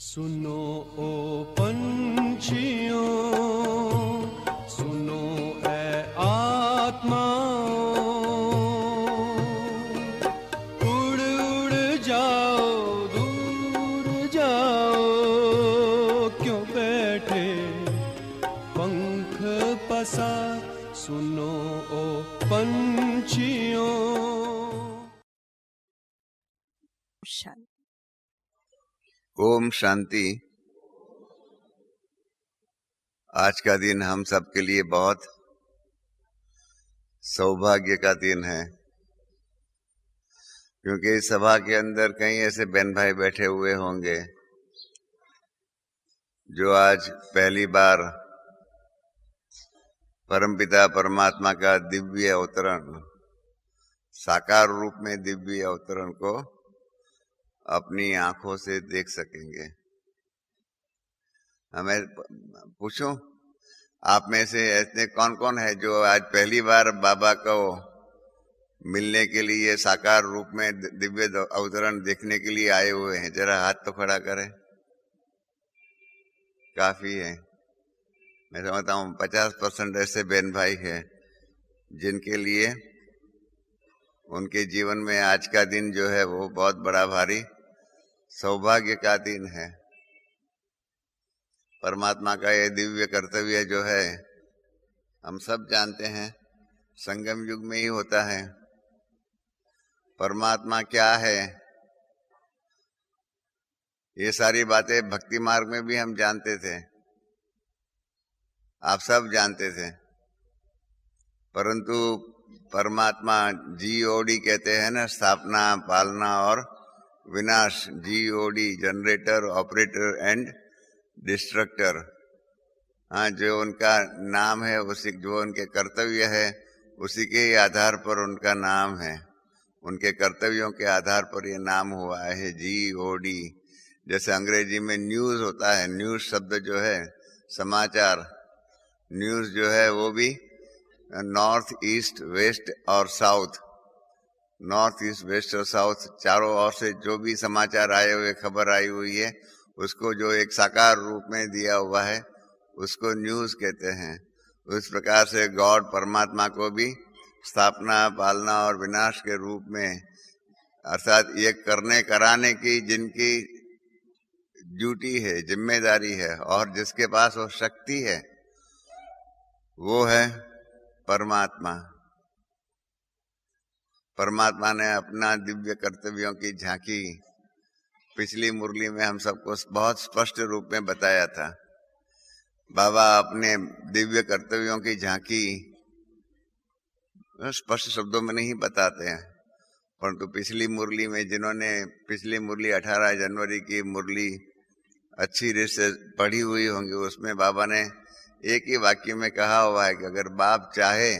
सुनो ओ पंछियों, सुनो ए आत्माओं, उड़ उड़ जाओ, दूर जाओ, क्यों बैठे पंख पसार। सुनो ओ पंछियों। ओम शांति। आज का दिन हम सब के लिए बहुत सौभाग्य का दिन है, क्योंकि इस सभा के अंदर कई ऐसे बहन भाई बैठे हुए होंगे जो आज पहली बार परमपिता परमात्मा का दिव्य अवतरण, साकार रूप में दिव्य अवतरण को अपनी आंखों से देख सकेंगे। हमें पूछूं, आप में से ऐसे कौन कौन है जो आज पहली बार बाबा को मिलने के लिए, साकार रूप में दिव्य अवतरण देखने के लिए आए हुए हैं? जरा हाथ तो खड़ा करें। काफी है। मैं समझता हूँ 50% ऐसे बहन भाई हैं जिनके लिए उनके जीवन में आज का दिन जो है वो बहुत बड़ा भारी सौभाग्य का दिन है। परमात्मा का ये दिव्य कर्तव्य जो है, हम सब जानते हैं, संगम युग में ही होता है। परमात्मा क्या है, ये सारी बातें भक्ति मार्ग में भी हम जानते थे, आप सब जानते थे। परंतु परमात्मा GOD कहते हैं ना, स्थापना, पालना और विनाश। GOD, generator, operator and destructor. हाँ, जो उनका नाम है, उसी जो उनके कर्तव्य है, उसी के आधार पर उनका नाम है। उनके कर्तव्यों के आधार पर ये नाम हुआ है GOD। जैसे अंग्रेजी में न्यूज़ होता है, न्यूज़ शब्द जो है समाचार, न्यूज़ जो है वो भी नॉर्थ, ईस्ट, वेस्ट और साउथ, नॉर्थ, ईस्ट, वेस्ट और साउथ, चारों ओर से जो भी समाचार आए हुए, खबर आई हुई है, उसको जो एक साकार रूप में दिया हुआ है, उसको न्यूज़ कहते हैं। उस प्रकार से गॉड, परमात्मा को भी स्थापना, पालना और विनाश के रूप में, अर्थात ये करने कराने की जिनकी ड्यूटी है, जिम्मेदारी है, और जिसके पास वो शक्ति है, वो है परमात्मा। परमात्मा ने अपना दिव्य कर्तव्यों की झांकी पिछली मुरली में हम सबको बहुत स्पष्ट रूप में बताया था। बाबा अपने दिव्य कर्तव्यों की झांकी स्पष्ट शब्दों में नहीं बताते हैं, परंतु पिछली मुरली में, जिन्होंने पिछली मुरली 18 जनवरी की मुरली अच्छी रीत से पढ़ी हुई होंगी, उसमें बाबा ने एक ही वाक्य में कहा हुआ है कि अगर बाप चाहे,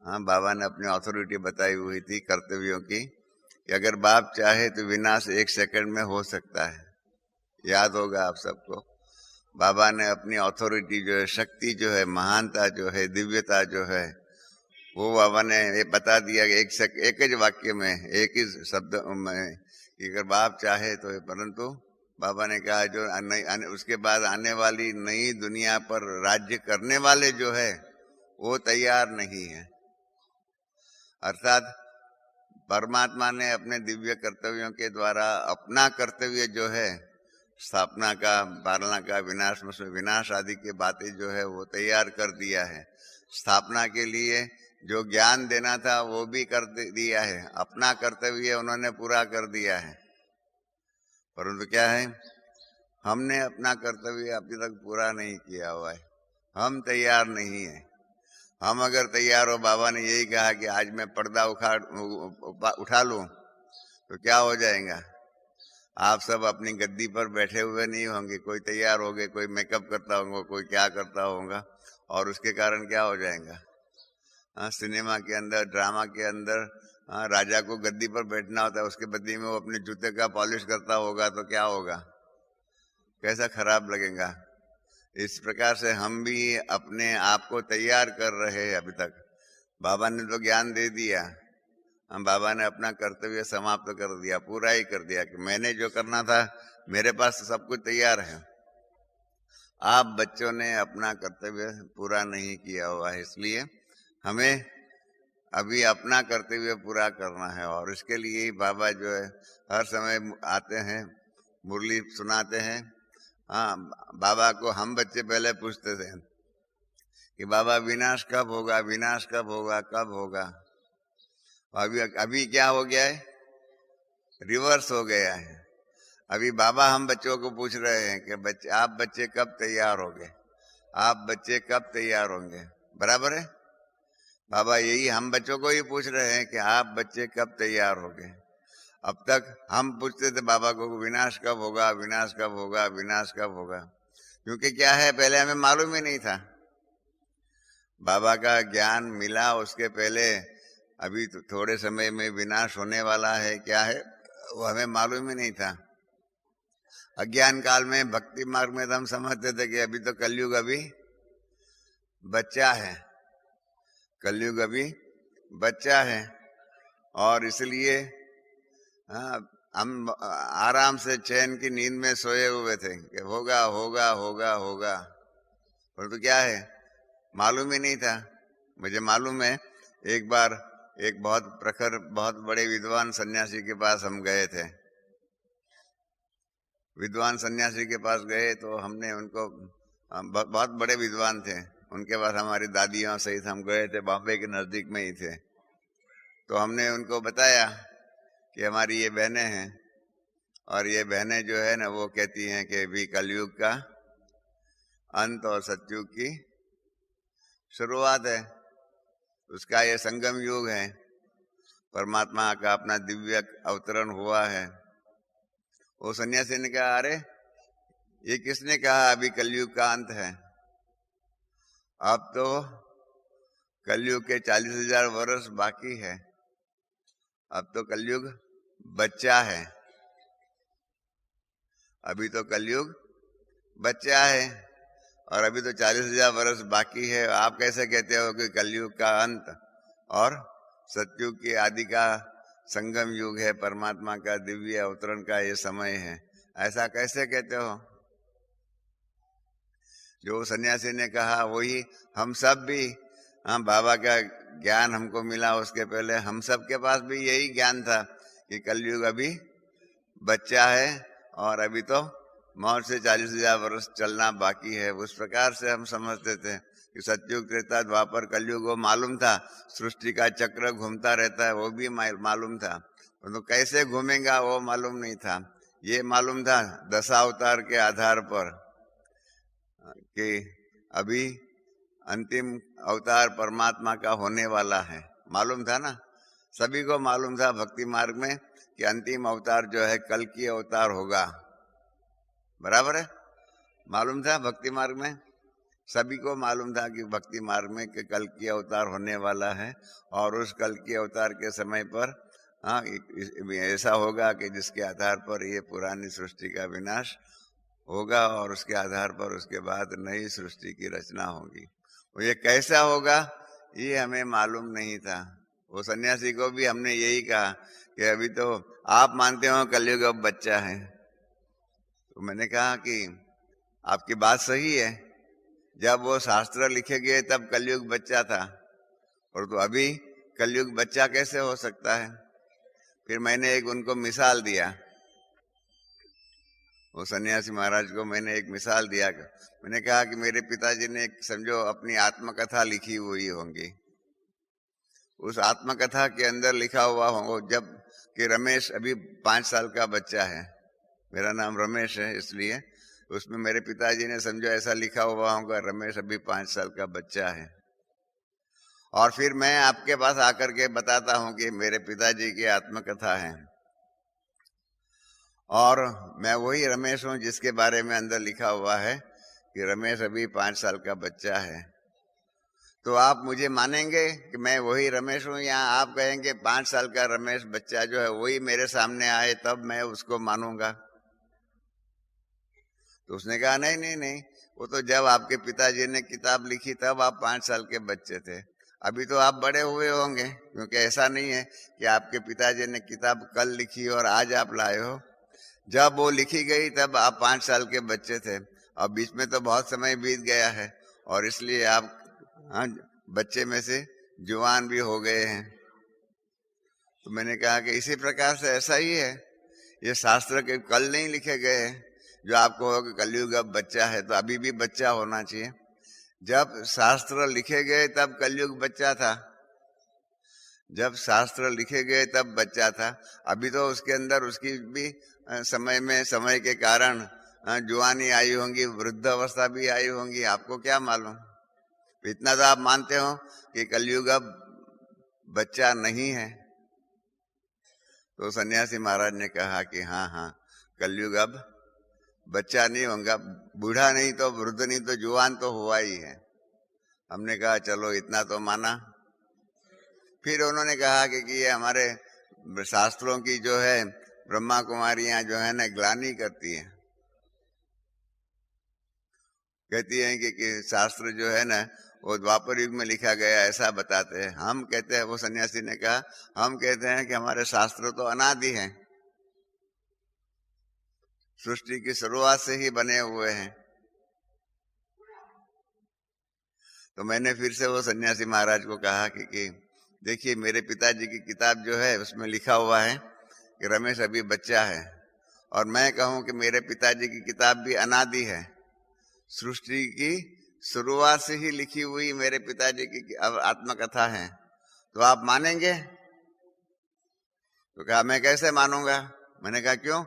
हाँ, बाबा ने अपनी अथॉरिटी बताई हुई थी कर्तव्यों की, कि अगर बाप चाहे तो विनाश 1 सेकंड में हो सकता है। याद होगा आप सबको, बाबा ने अपनी अथॉरिटी जो है, शक्ति जो है, महानता जो है, दिव्यता जो है, वो बाबा ने ये बता दिया कि एक ही वाक्य में, एक ही शब्द में, कि अगर बाप चाहे तो। परंतु बाबा ने कहा जो उसके बाद आने वाली नई दुनिया पर राज्य करने वाले जो है वो तैयार नहीं है। अर्थात परमात्मा ने अपने दिव्य कर्तव्यों के द्वारा अपना कर्तव्य जो है, स्थापना का, पालना का, विनाश में विनाश आदि की बातें जो है वो तैयार कर दिया है। स्थापना के लिए जो ज्ञान देना था वो भी कर दिया है, अपना कर्तव्य उन्होंने पूरा कर दिया है। परंतु क्या है, हमने अपना कर्तव्य अभी तक पूरा नहीं किया हुआ है, हम तैयार नहीं है। हम अगर तैयार हो, बाबा ने यही कहा कि आज मैं पर्दा उठा लूं तो क्या हो जाएगा? आप सब अपनी गद्दी पर बैठे हुए नहीं होंगे, कोई तैयार होंगे, कोई मेकअप करता होगा, कोई क्या करता होगा, और उसके कारण क्या हो जाएगा? हाँ, सिनेमा के अंदर, ड्रामा के अंदर, हाँ, राजा को गद्दी पर बैठना होता है, उसके बदले में वो अपने जूते का पॉलिश करता होगा तो क्या होगा? कैसा खराब लगेगा। इस प्रकार से हम भी अपने आप को तैयार कर रहे हैं। अभी तक बाबा ने तो ज्ञान दे दिया, हम बाबा ने अपना कर्तव्य समाप्त कर दिया, पूरा ही कर दिया कि मैंने जो करना था मेरे पास तो सब कुछ तैयार है। आप बच्चों ने अपना कर्तव्य पूरा नहीं किया हुआ है, इसलिए हमें अभी अपना कर्तव्य पूरा करना है। और इसके लिए ही बाबा जो है हर समय आते हैं, मुरली सुनाते हैं। हाँ, बाबा को हम बच्चे पहले पूछते थे कि बाबा विनाश कब होगा, विनाश कब होगा, कब होगा। अभी क्या हो गया है, रिवर्स हो गया है। अभी बाबा हम बच्चों को पूछ रहे हैं कि आप बच्चे कब तैयार होंगे, आप बच्चे कब तैयार होंगे। बराबर है, बाबा यही हम बच्चों को ही पूछ रहे हैं कि आप बच्चे कब तैयार होंगे। अब तक हम पूछते थे बाबा को विनाश कब होगा, विनाश कब होगा, विनाश कब होगा। क्योंकि क्या है, पहले हमें मालूम ही नहीं था। बाबा का ज्ञान मिला उसके पहले अभी तो थोड़े समय में विनाश होने वाला है, क्या है वो हमें मालूम ही नहीं था। अज्ञान काल में भक्ति मार्ग में तो हम समझते थे कि अभी तो कलयुग अभी बच्चा है, कलयुग अभी बच्चा है। और इसलिए हम आराम से चैन की नींद में सोए हुए थे कि होगा होगा होगा होगा, परंतु क्या है मालूम ही नहीं था। मुझे मालूम है एक बार एक बहुत प्रखर बहुत बड़े विद्वान सन्यासी के पास हम गए थे। विद्वान सन्यासी के पास गए तो हमने उनको, बहुत बड़े विद्वान थे, उनके पास हमारी दादियों सहित हम गए थे, बॉम्बे के नजदीक में ही थे। तो हमने उनको बताया कि हमारी ये बहनें हैं और ये बहनें जो है ना वो कहती हैं कि अभी कलयुग का अंत और सतयुग की शुरुआत है, उसका ये संगम युग है, परमात्मा का अपना दिव्य अवतरण हुआ है। वो सन्यासी ने कहा अरे ये किसने कहा अभी कलयुग का अंत है, अब तो कलयुग के 40,000 वर्ष बाकी है, अब तो कलयुग बच्चा है, अभी तो कलयुग बच्चा है और अभी तो 40,000 वर्ष बाकी है। आप कैसे कहते हो कि कलयुग का अंत और सतयुग की आदि का संगम युग है, परमात्मा का दिव्य अवतरण का ये समय है, ऐसा कैसे कहते हो। जो सन्यासी ने कहा वही हम सब भी, हाँ बाबा का ज्ञान हमको मिला उसके पहले हम सब के पास भी यही ज्ञान था कि कलयुग अभी बच्चा है और अभी तो मौत से 40,000 वर्ष चलना बाकी है। उस प्रकार से हम समझते थे कि सतयुग, त्रेता, द्वापर, कलयुग वो मालूम था, सृष्टि का चक्र घूमता रहता है वो भी मालूम था, तो कैसे घूमेगा वो मालूम नहीं था। ये मालूम था दशावतार के आधार पर कि अभी अंतिम अवतार परमात्मा का होने वाला है, मालूम था ना, सभी को मालूम था भक्ति मार्ग में कि अंतिम अवतार जो है कल की अवतार होगा। बराबर है, मालूम था भक्ति मार्ग में, सभी को मालूम था कि भक्ति मार्ग में कि कल की अवतार होने वाला है और उस कल की अवतार के समय पर ऐसा होगा कि जिसके आधार पर ये पुरानी सृष्टि का विनाश होगा और उसके आधार पर उसके बाद नई सृष्टि की रचना होगी। वो ये कैसा होगा ये हमें मालूम नहीं था। वो सन्यासी को भी हमने यही कहा कि अभी तो आप मानते हो कलयुग अब बच्चा है, तो मैंने कहा कि आपकी बात सही है, जब वो शास्त्र लिखे गए तब कलयुग बच्चा था, और तो अभी कलयुग बच्चा कैसे हो सकता है। फिर मैंने एक उनको मिसाल दिया, वो सन्यासी महाराज को मैंने एक मिसाल दिया। मैंने कहा कि मेरे पिताजी ने समझो अपनी आत्मकथा लिखी हुई होंगी, उस आत्मकथा के अंदर लिखा हुआ होगा जब कि रमेश अभी 5 साल का बच्चा है, मेरा नाम रमेश है इसलिए उसमें मेरे पिताजी ने समझो ऐसा लिखा हुआ होगा रमेश अभी 5 साल का बच्चा है। और फिर मैं आपके पास आकर के बताता हूं कि मेरे पिताजी की आत्मकथा है और मैं वही रमेश हूं जिसके बारे में अंदर लिखा हुआ है कि रमेश अभी 5 साल का बच्चा है। तो आप मुझे मानेंगे कि मैं वही रमेश हूं, या आप कहेंगे 5 साल का रमेश बच्चा जो है वही मेरे सामने आए तब मैं उसको मानूंगा। तो उसने कहा नहीं नहीं नहीं, वो तो जब आपके पिताजी ने किताब लिखी तब आप 5 साल के बच्चे थे, अभी तो आप बड़े हुए होंगे, क्योंकि ऐसा नहीं है कि आपके पिताजी ने किताब कल लिखी और आज आप लाए हो। जब वो लिखी गई तब आप 5 साल के बच्चे थे, और बीच में तो बहुत समय बीत गया है, और इसलिए आप बच्चे में से जवान भी हो गए हैं। तो मैंने कहा कि इसी प्रकार से ऐसा ही है, ये शास्त्र के कल नहीं लिखे गए हैं। जो आपको हो कि कलयुग अब बच्चा है, तो अभी भी बच्चा होना चाहिए। जब शास्त्र लिखे गए तब कलयुग बच्चा था, जब शास्त्र लिखे गए तब बच्चा था। अभी तो उसके अंदर उसकी भी समय में समय के कारण जुआनी आई होंगी, वृद्ध अवस्था भी आई होंगी, आपको क्या मालूम। इतना तो आप मानते हो कि कलयुग अब बच्चा नहीं है। तो सन्यासी महाराज ने कहा कि हाँ हाँ, कलयुग अब बच्चा नहीं होगा, बूढ़ा नहीं तो वृद्ध नहीं तो जुआन तो हुआ ही है। हमने कहा चलो इतना तो माना। फिर उन्होंने कहा कि ये हमारे शास्त्रों की जो है ब्रह्मा कुमारियां जो है ना ग्लानि करती हैं, कहती हैं कि शास्त्र जो है ना वो द्वापर युग में लिखा गया ऐसा बताते हैं। हम कहते हैं, वो सन्यासी ने कहा, हम कहते हैं कि हमारे शास्त्र तो अनादि हैं, सृष्टि की शुरुआत से ही बने हुए हैं। तो मैंने फिर से वो सन्यासी महाराज को कहा कि देखिए, मेरे पिताजी की किताब जो है उसमें लिखा हुआ है कि रमेश अभी बच्चा है, और मैं कहूं कि मेरे पिताजी की किताब भी अनादि है, सृष्टि की शुरुआत से ही लिखी हुई मेरे पिताजी की आत्मकथा है, तो आप मानेंगे? तो कहा मैं कैसे मानूंगा। मैंने कहा क्यों?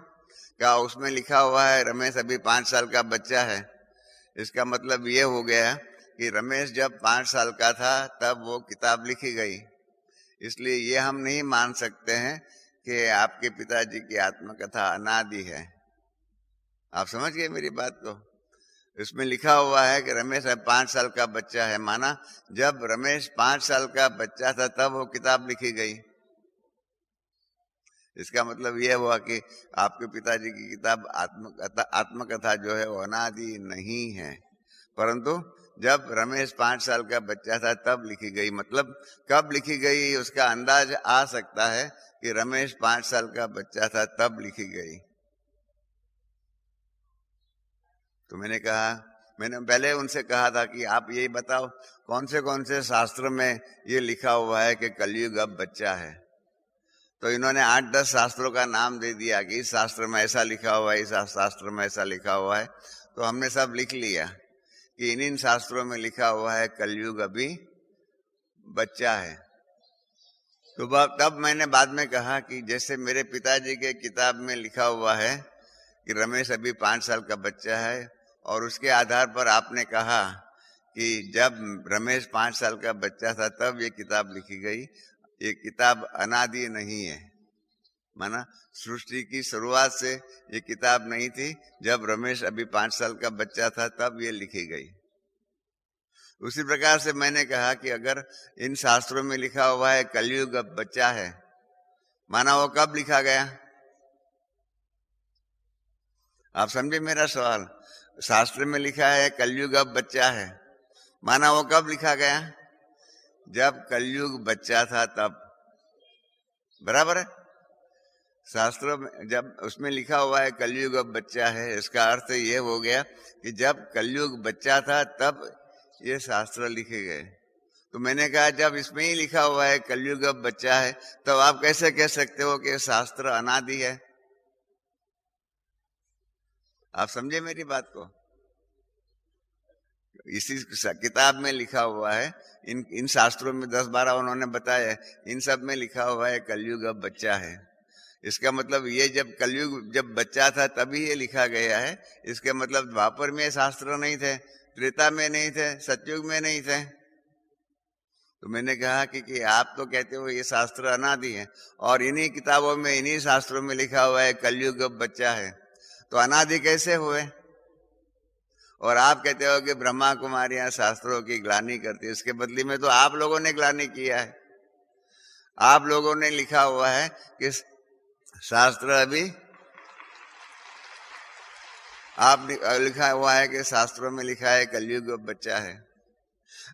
कहा उसमें लिखा हुआ है रमेश अभी 5 साल का बच्चा है। इसका मतलब ये हो गया कि रमेश जब 5 साल का था तब वो किताब लिखी गई, इसलिए ये हम नहीं मान सकते हैं कि आपके पिताजी की आत्मकथा अनादि है। आप समझ गए मेरी बात को? इसमें लिखा हुआ है कि रमेश अब 5 साल का बच्चा है, माना जब रमेश 5 साल का बच्चा था तब वो किताब लिखी गई। इसका मतलब यह हुआ कि आपके पिताजी की किताब आत्मकथा जो है वो अनादि नहीं है, परंतु जब रमेश 5 साल का बच्चा था तब लिखी गई। मतलब कब लिखी गई उसका अंदाज आ सकता है कि रमेश 5 साल का बच्चा था तब लिखी गई। तो मैंने पहले उनसे कहा था कि आप यही बताओ कौन से शास्त्र में ये लिखा हुआ है कि कलयुग अब बच्चा है। तो इन्होंने 8-10 शास्त्रों का नाम दे दिया कि इस शास्त्र में ऐसा लिखा हुआ है, इस शास्त्र में ऐसा लिखा हुआ है। तो हमने सब लिख लिया कि इन शास्त्रों में लिखा हुआ है कलयुग अभी बच्चा है। तो तब मैंने बाद में कहा कि जैसे मेरे पिताजी के किताब में लिखा हुआ है कि रमेश अभी 5 साल का बच्चा है, और उसके आधार पर आपने कहा कि जब रमेश 5 साल का बच्चा था तब ये किताब लिखी गई। ये किताब अनादि नहीं है, माना सृष्टि की शुरुआत से ये किताब नहीं थी, जब रमेश अभी 5 साल का बच्चा था तब ये लिखी गई। उसी प्रकार से मैंने कहा कि अगर इन शास्त्रों में लिखा हुआ है कलयुग अब बच्चा है, माना वो कब लिखा गया? आप समझे मेरा सवाल? शास्त्र में लिखा है कलयुग अब बच्चा है, माना वो कब लिखा गया? जब कलयुग बच्चा था तब। बराबर है? शास्त्रों में जब उसमें लिखा हुआ है कलयुग अब बच्चा है, इसका अर्थ ये हो गया कि जब कलयुग बच्चा था तब ये शास्त्र लिखे गए। तो मैंने कहा जब इसमें ही लिखा हुआ है कलयुग अब बच्चा है, तो आप कैसे कह सकते हो कि शास्त्र अनादि है? आप समझे मेरी बात को? इसी किताब में लिखा हुआ है, इन शास्त्रों में 10-12 उन्होंने बताया, इन सब में लिखा हुआ है कलयुग अब बच्चा है। इसका मतलब ये जब कलयुग जब बच्चा था तभी ये लिखा गया है। इसके मतलब द्वापर में शास्त्र नहीं थे, त्रेता में नहीं थे, सतयुग में नहीं थे। तो मैंने कहा कि आप तो कहते हो ये शास्त्र अनादि है, और इन्हीं किताबों में इन्हीं शास्त्रों में लिखा हुआ है कलयुग अब बच्चा है, तो अनादि कैसे हुए? और आप कहते हो कि ब्रह्मा कुमारियां शास्त्रों की ग्लानि करती है। इसके बदले में तो आप लोगों ने ग्लानि किया है। आप लोगों ने लिखा हुआ है कि शास्त्र अभी, आप लिखा हुआ है कि शास्त्रों में लिखा है कलयुग अब बच्चा है।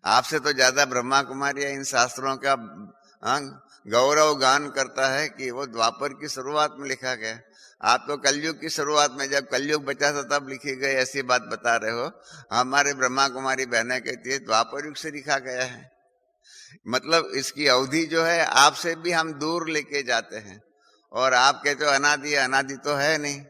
आपसे तो ज्यादा ब्रह्मा कुमारी इन शास्त्रों का गौरव गान करता है कि वो द्वापर की शुरुआत में लिखा गया। आप तो कलयुग की शुरुआत में, जब कलयुग बचा था तब लिखी गई ऐसी बात बता रहे हो। हमारे ब्रह्मा कुमारी बहनें कहती है द्वापर युग से लिखा गया है। मतलब इसकी अवधि जो है आपसे भी हम दूर लेके जाते हैं, और आप कहते हो अनादि, अनादि तो है नहीं।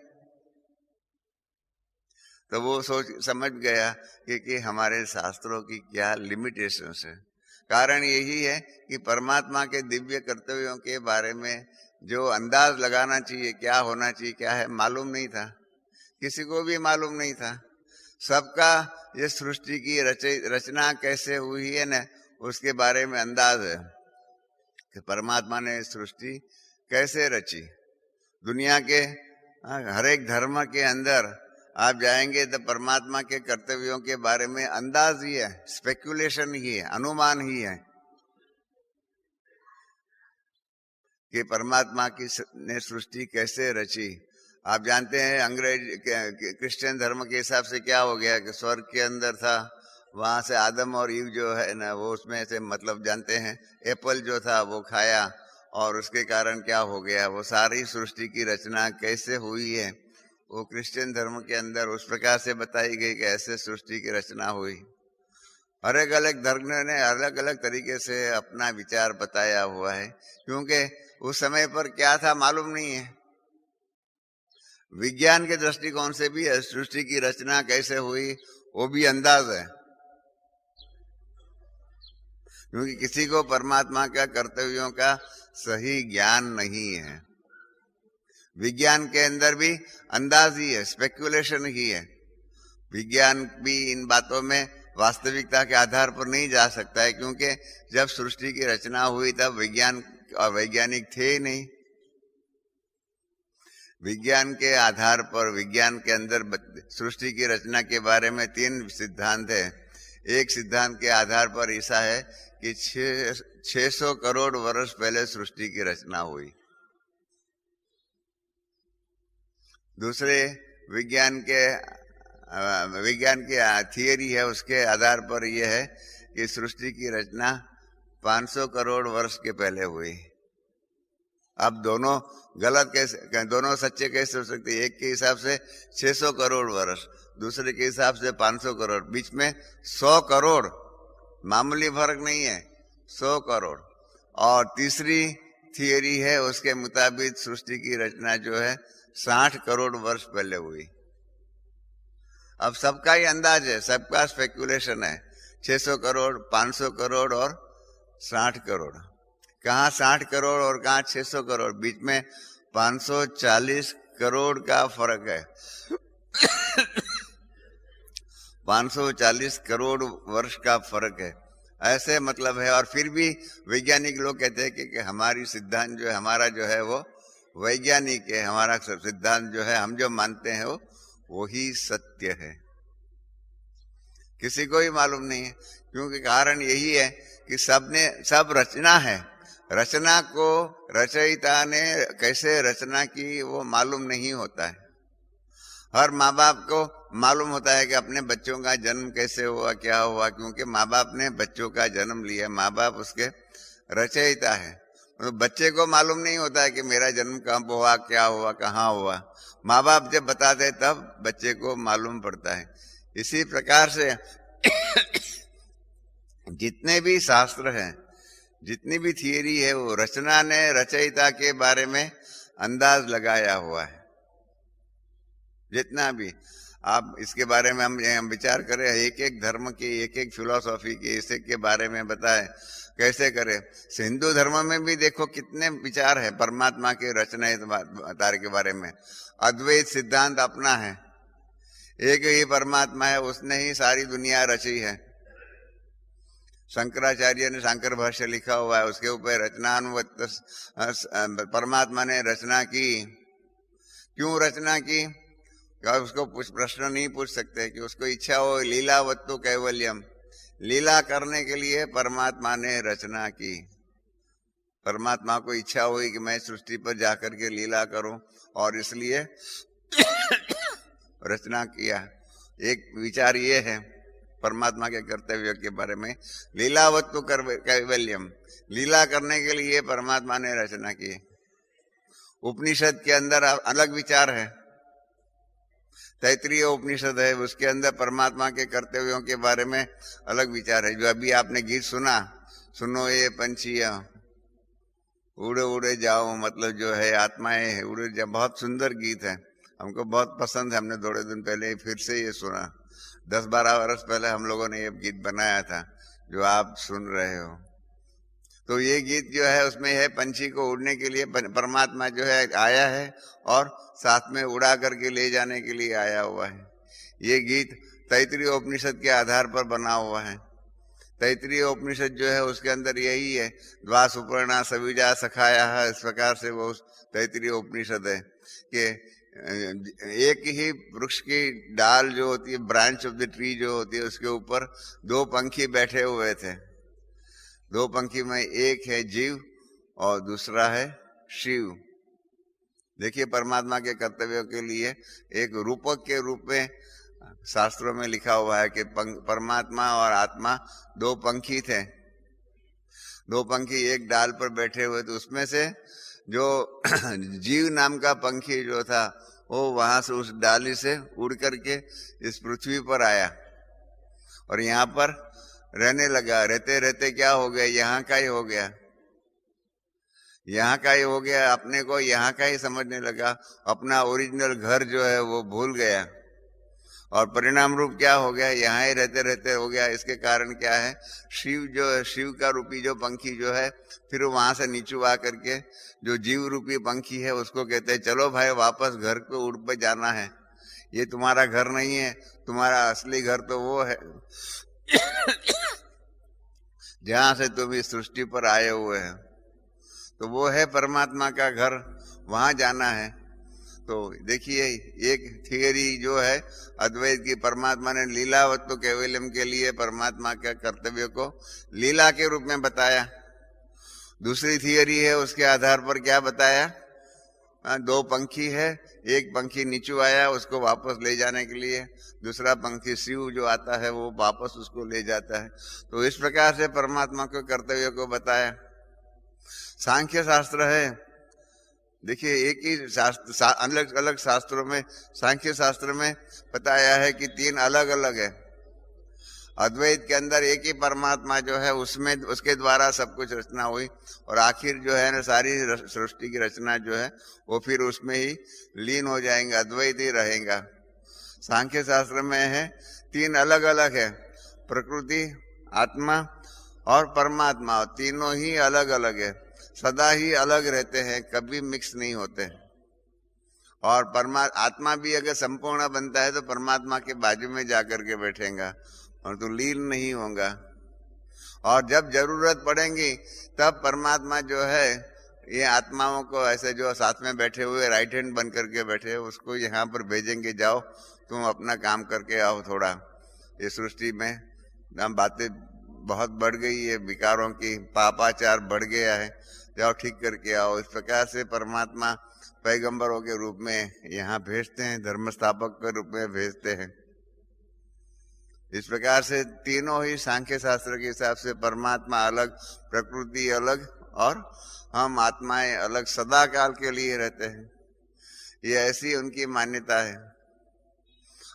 तो वो समझ गया कि हमारे शास्त्रों की क्या लिमिटेशंस है। कारण यही है कि परमात्मा के दिव्य कर्तव्यों के बारे में जो अंदाज लगाना चाहिए, क्या होना चाहिए, क्या है, मालूम नहीं था, किसी को भी मालूम नहीं था। सबका ये सृष्टि की रचना कैसे हुई है ना, उसके बारे में अंदाज है कि परमात्मा ने सृष्टि कैसे रची। दुनिया के हर एक धर्म के अंदर आप जाएंगे तो परमात्मा के कर्तव्यों के बारे में अंदाज ही है, स्पेकुलेशन ही है, अनुमान ही है कि परमात्मा की ने सृष्टि कैसे रची। आप जानते हैं अंग्रेज क्रिश्चियन धर्म के हिसाब से क्या हो गया कि स्वर्ग के अंदर था, वहां से आदम और ईव जो है ना, वो उसमें से मतलब जानते हैं एप्पल जो था वो खाया, और उसके कारण क्या हो गया, वो सारी सृष्टि की रचना कैसे हुई है वो क्रिश्चियन धर्म के अंदर उस प्रकार से बताई गई कि ऐसे सृष्टि की रचना हुई। अलग अलग धर्म ने अलग अलग तरीके से अपना विचार बताया हुआ है, क्योंकि उस समय पर क्या था मालूम नहीं है। विज्ञान के दृष्टिकोण से भी सृष्टि की रचना कैसे हुई वो भी अंदाज है, क्योंकि किसी को परमात्मा का कर्तव्यों का सही ज्ञान नहीं है। विज्ञान के अंदर भी अंदाज ही है, स्पेकुलेशन ही है। विज्ञान भी इन बातों में वास्तविकता के आधार पर नहीं जा सकता है, क्योंकि जब सृष्टि की रचना हुई तब विज्ञान और वैज्ञानिक थे ही नहीं। विज्ञान के आधार पर, विज्ञान के अंदर सृष्टि की रचना के बारे में 3 सिद्धांत है। एक सिद्धांत के आधार पर ऐसा है कि 600 करोड़ वर्ष पहले सृष्टि की रचना हुई। दूसरे विज्ञान की थियरी है, उसके आधार पर यह है कि सृष्टि की रचना 500 करोड़ वर्ष के पहले हुई। अब दोनों गलत कैसे, दोनों सच्चे कैसे हो सकते? एक के हिसाब से 600 करोड़ वर्ष, दूसरे के हिसाब से 500 करोड़, बीच में 100 करोड़, मामूली फर्क नहीं है, 100 करोड़। और तीसरी थियरी है, उसके मुताबिक सृष्टि की रचना जो है 60 करोड़ वर्ष पहले हुई। अब सबका ही अंदाज है, सबका स्पेकुलेशन है, 600 करोड़, 500 करोड़ और 60 करोड़। कहाँ 60 करोड़ और कहाँ 600 करोड़, बीच में 540 करोड़ का फर्क है। 540 करोड़ वर्ष का फर्क है, ऐसे मतलब है। और फिर भी वैज्ञानिक लोग कहते हैं कि हमारी सिद्धांत जो है, हमारा जो है वो वैज्ञानिक है, हमारा सिद्धांत जो है हम जो मानते हैं वो ही सत्य है। किसी को ही मालूम नहीं है, क्योंकि कारण यही है कि सब रचना है। रचना को रचयिता ने कैसे रचना की वो मालूम नहीं होता है। हर माँ बाप को मालूम होता है कि अपने बच्चों का जन्म कैसे हुआ, क्या हुआ, क्योंकि माँ बाप ने बच्चों का जन्म लिया, माँ बाप उसके रचयिता है। तो बच्चे को मालूम नहीं होता है कि मेरा जन्म कब हुआ, क्या हुआ, कहाँ हुआ। माँ बाप जब बताते तब बच्चे को मालूम पड़ता है। इसी प्रकार से जितने भी शास्त्र हैं, जितनी भी थियरी है, वो रचना ने रचयिता के बारे में अंदाज लगाया हुआ है। जितना भी आप इसके बारे में हम विचार करें, एक एक धर्म की, एक एक फिलोसॉफी के, इसे के बारे में बताए कैसे करें। हिंदू धर्म में भी देखो कितने विचार है परमात्मा के रचना के बारे में। अद्वैत सिद्धांत अपना है, एक ही परमात्मा है, उसने ही सारी दुनिया रची है। शंकराचार्य ने शंकर भाष्य लिखा हुआ है, उसके ऊपर रचनानुवत परमात्मा ने रचना की। क्यों रचना की? उसको प्रश्न नहीं पूछ सकते कि उसको इच्छा हो, लीलावत्तु कैवल्यम, लीला करने के लिए परमात्मा ने रचना की। परमात्मा को इच्छा हुई कि मैं सृष्टि पर जाकर के लीला करूं, और इसलिए रचना किया। एक विचार ये है, परमात्मा के कर्तव्य के बारे में। लीलावत्तु कैवल्यम, लीला करने के लिए परमात्मा ने रचना की। उपनिषद के अंदर अलग विचार है, तैत्तिरीय उपनिषद है, उसके अंदर परमात्मा के कर्तव्यों के बारे में अलग विचार है। जो अभी आपने गीत सुना, सुनो ये पंछियां उड़े उड़े जाओ, मतलब जो है आत्माएं उड़े जाओ, बहुत सुंदर गीत है, हमको बहुत पसंद है। हमने थोड़े दिन पहले फिर से ये सुना, 10-12 वर्ष पहले हम लोगों ने ये गीत बनाया था जो आप सुन रहे हो। तो ये गीत जो है उसमें है पंछी को उड़ने के लिए परमात्मा जो है आया है और साथ में उड़ा करके ले जाने के लिए आया हुआ है। ये गीत तैत्तिरीय उपनिषद के आधार पर बना हुआ है। तैत्तिरीय उपनिषद जो है उसके अंदर यही है, द्वा सुपर्णा सविजा सखाया है, इस प्रकार से वो तैत्तिरीय उपनिषद है कि एक ही वृक्ष की डाल जो होती है, ब्रांच ऑफ द ट्री जो होती है, उसके ऊपर 2 पंखी बैठे हुए थे। 2 पंखी में एक है जीव और दूसरा है शिव। देखिए परमात्मा के कर्तव्यों के लिए एक रूपक के रूप में शास्त्रों में लिखा हुआ है कि परमात्मा और आत्मा 2 पंखी थे। 2 पंखी एक डाल पर बैठे हुए थे, उसमें से जो जीव नाम का पंखी जो था वो वहां से उस डाली से उड़ करके इस पृथ्वी पर आया और यहाँ पर रहने लगा। रहते रहते क्या हो गया, यहाँ का ही हो गया, यहाँ का ही हो गया, अपने को यहाँ का ही समझने लगा, अपना ओरिजिनल घर जो है वो भूल गया और परिणाम रूप क्या हो गया, यहाँ ही रहते रहते हो गया। इसके कारण क्या है, शिव जो है, शिव का रूपी जो पंखी जो है, फिर वहां से नीचू आ करके जो जीव रूपी पंखी है उसको कहते हैं चलो भाई वापस घर को उड़ पे जाना है, ये तुम्हारा घर नहीं है, तुम्हारा असली घर तो वो है जहां से तुम इस सृष्टि पर आए हुए हैं, तो वो है परमात्मा का घर, वहां जाना है। तो देखिए एक थियरी जो है अद्वैत की, परमात्मा ने लीलावत्तु कैवल्यम के लिए परमात्मा के कर्तव्य को लीला के रूप में बताया। दूसरी थियरी है उसके आधार पर क्या बताया, 2 पंखी है, एक पंखी नीचू आया उसको वापस ले जाने के लिए, दूसरा पंखी शिव जो आता है वो वापस उसको ले जाता है। तो इस प्रकार से परमात्मा के कर्तव्य को बताया। सांख्य शास्त्र है, देखिए एक ही शास्त्र, अलग अलग शास्त्रों में, सांख्य शास्त्र में बताया है कि 3 अलग अलग है। अद्वैत के अंदर एक ही परमात्मा जो है उसमें, उसके द्वारा सब कुछ रचना हुई और आखिर जो है ना सारी सृष्टि की रचना जो है वो फिर उसमें ही लीन हो जाएंगे, अद्वैत ही रहेगा। सांख्य शास्त्र में है 3 अलग अलग है, प्रकृति, आत्मा और परमात्मा, तीनों ही अलग अलग है, सदा ही अलग रहते हैं, कभी मिक्स नहीं होते। और आत्मा भी अगर संपूर्ण बनता है तो परमात्मा के बाजू में जाकर के बैठेगा और तो लीन नहीं होगा। और जब जरूरत पड़ेगी तब परमात्मा जो है ये आत्माओं को ऐसे जो साथ में बैठे हुए राइट हैंड बन करके बैठे उसको यहाँ पर भेजेंगे, जाओ तुम अपना काम करके आओ। थोड़ा ये सृष्टि में हम बातें बहुत बढ़ गई है, विकारों की पापाचार बढ़ गया है, जाओ ठीक करके आओ। इस प्रकार से परमात्मा पैगंबरों के रूप में यहाँ भेजते हैं, धर्म स्थापक के रूप में भेजते हैं। इस प्रकार से तीनों ही सांख्य शास्त्र के हिसाब से परमात्मा अलग, प्रकृति अलग और हम आत्माएं अलग, सदा काल के लिए रहते हैं। ये ऐसी उनकी मान्यता है।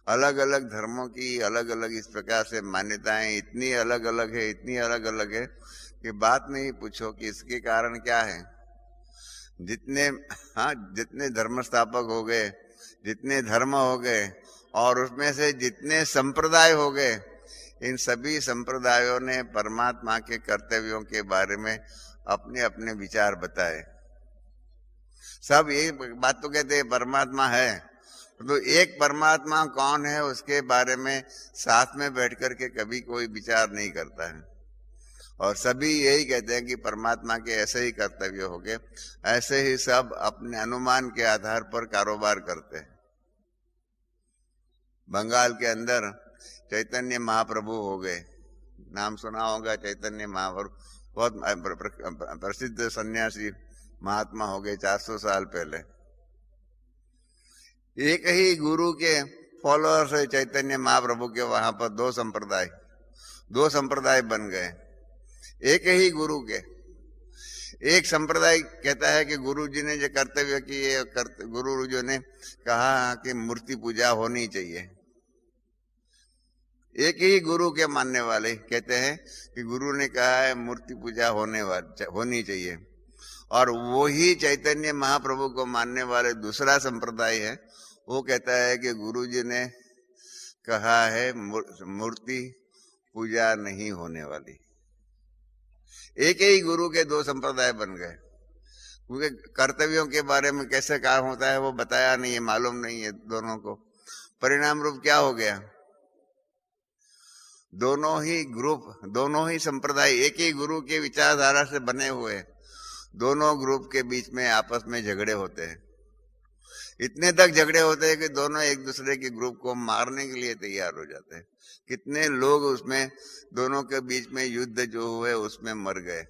अलग अलग धर्मों की अलग अलग इस प्रकार से मान्यताएं इतनी अलग अलग है, इतनी अलग अलग है कि बात नहीं पूछो कि इसके कारण क्या है। जितने धर्म स्थापक हो गए, जितने धर्म हो गए और उसमें से जितने संप्रदाय हो गए, इन सभी संप्रदायों ने परमात्मा के कर्तव्यों के बारे में अपने अपने विचार बताए। सब यही बात तो कहते हैं परमात्मा है, तो एक परमात्मा कौन है उसके बारे में साथ में बैठ करके कभी कोई विचार नहीं करता है। और सभी यही कहते हैं कि परमात्मा के ऐसे ही कर्तव्य हो गए, ऐसे ही सब अपने अनुमान के आधार पर कारोबार करते हैं। बंगाल के अंदर चैतन्य महाप्रभु हो गए, नाम सुना होगा, चैतन्य महाप्रभु बहुत प्रसिद्ध सन्यासी महात्मा हो गए 400 साल पहले। एक ही गुरु के फॉलोअर्स है चैतन्य महाप्रभु के, वहां पर दो संप्रदाय बन गए एक ही गुरु के। एक संप्रदाय कहता है कि गुरु जी ने जो कर्तव्य किए, गुरु जी ने कहा कि मूर्ति पूजा होनी चाहिए। एक ही गुरु के मानने वाले कहते हैं कि गुरु ने कहा है मूर्ति पूजा होनी चाहिए। और वो ही चैतन्य महाप्रभु को मानने वाले दूसरा संप्रदाय है, वो कहता है कि गुरु जी ने कहा है मूर्ति पूजा नहीं होने वाली। एक ही गुरु के दो संप्रदाय बन गए, क्योंकि कर्तव्यों के बारे में कैसे काम होता है वो बताया नहीं है, मालूम नहीं है दोनों को। परिणाम रूप क्या हो गया, दोनों ही ग्रुप, दोनों ही संप्रदाय एक ही गुरु के विचारधारा से बने हुए, दोनों ग्रुप के बीच में आपस में झगड़े होते हैं। इतने तक झगड़े होते हैं कि दोनों एक दूसरे के ग्रुप को मारने के लिए तैयार हो जाते हैं। कितने लोग उसमें, दोनों के बीच में युद्ध जो हुए उसमें मर गए।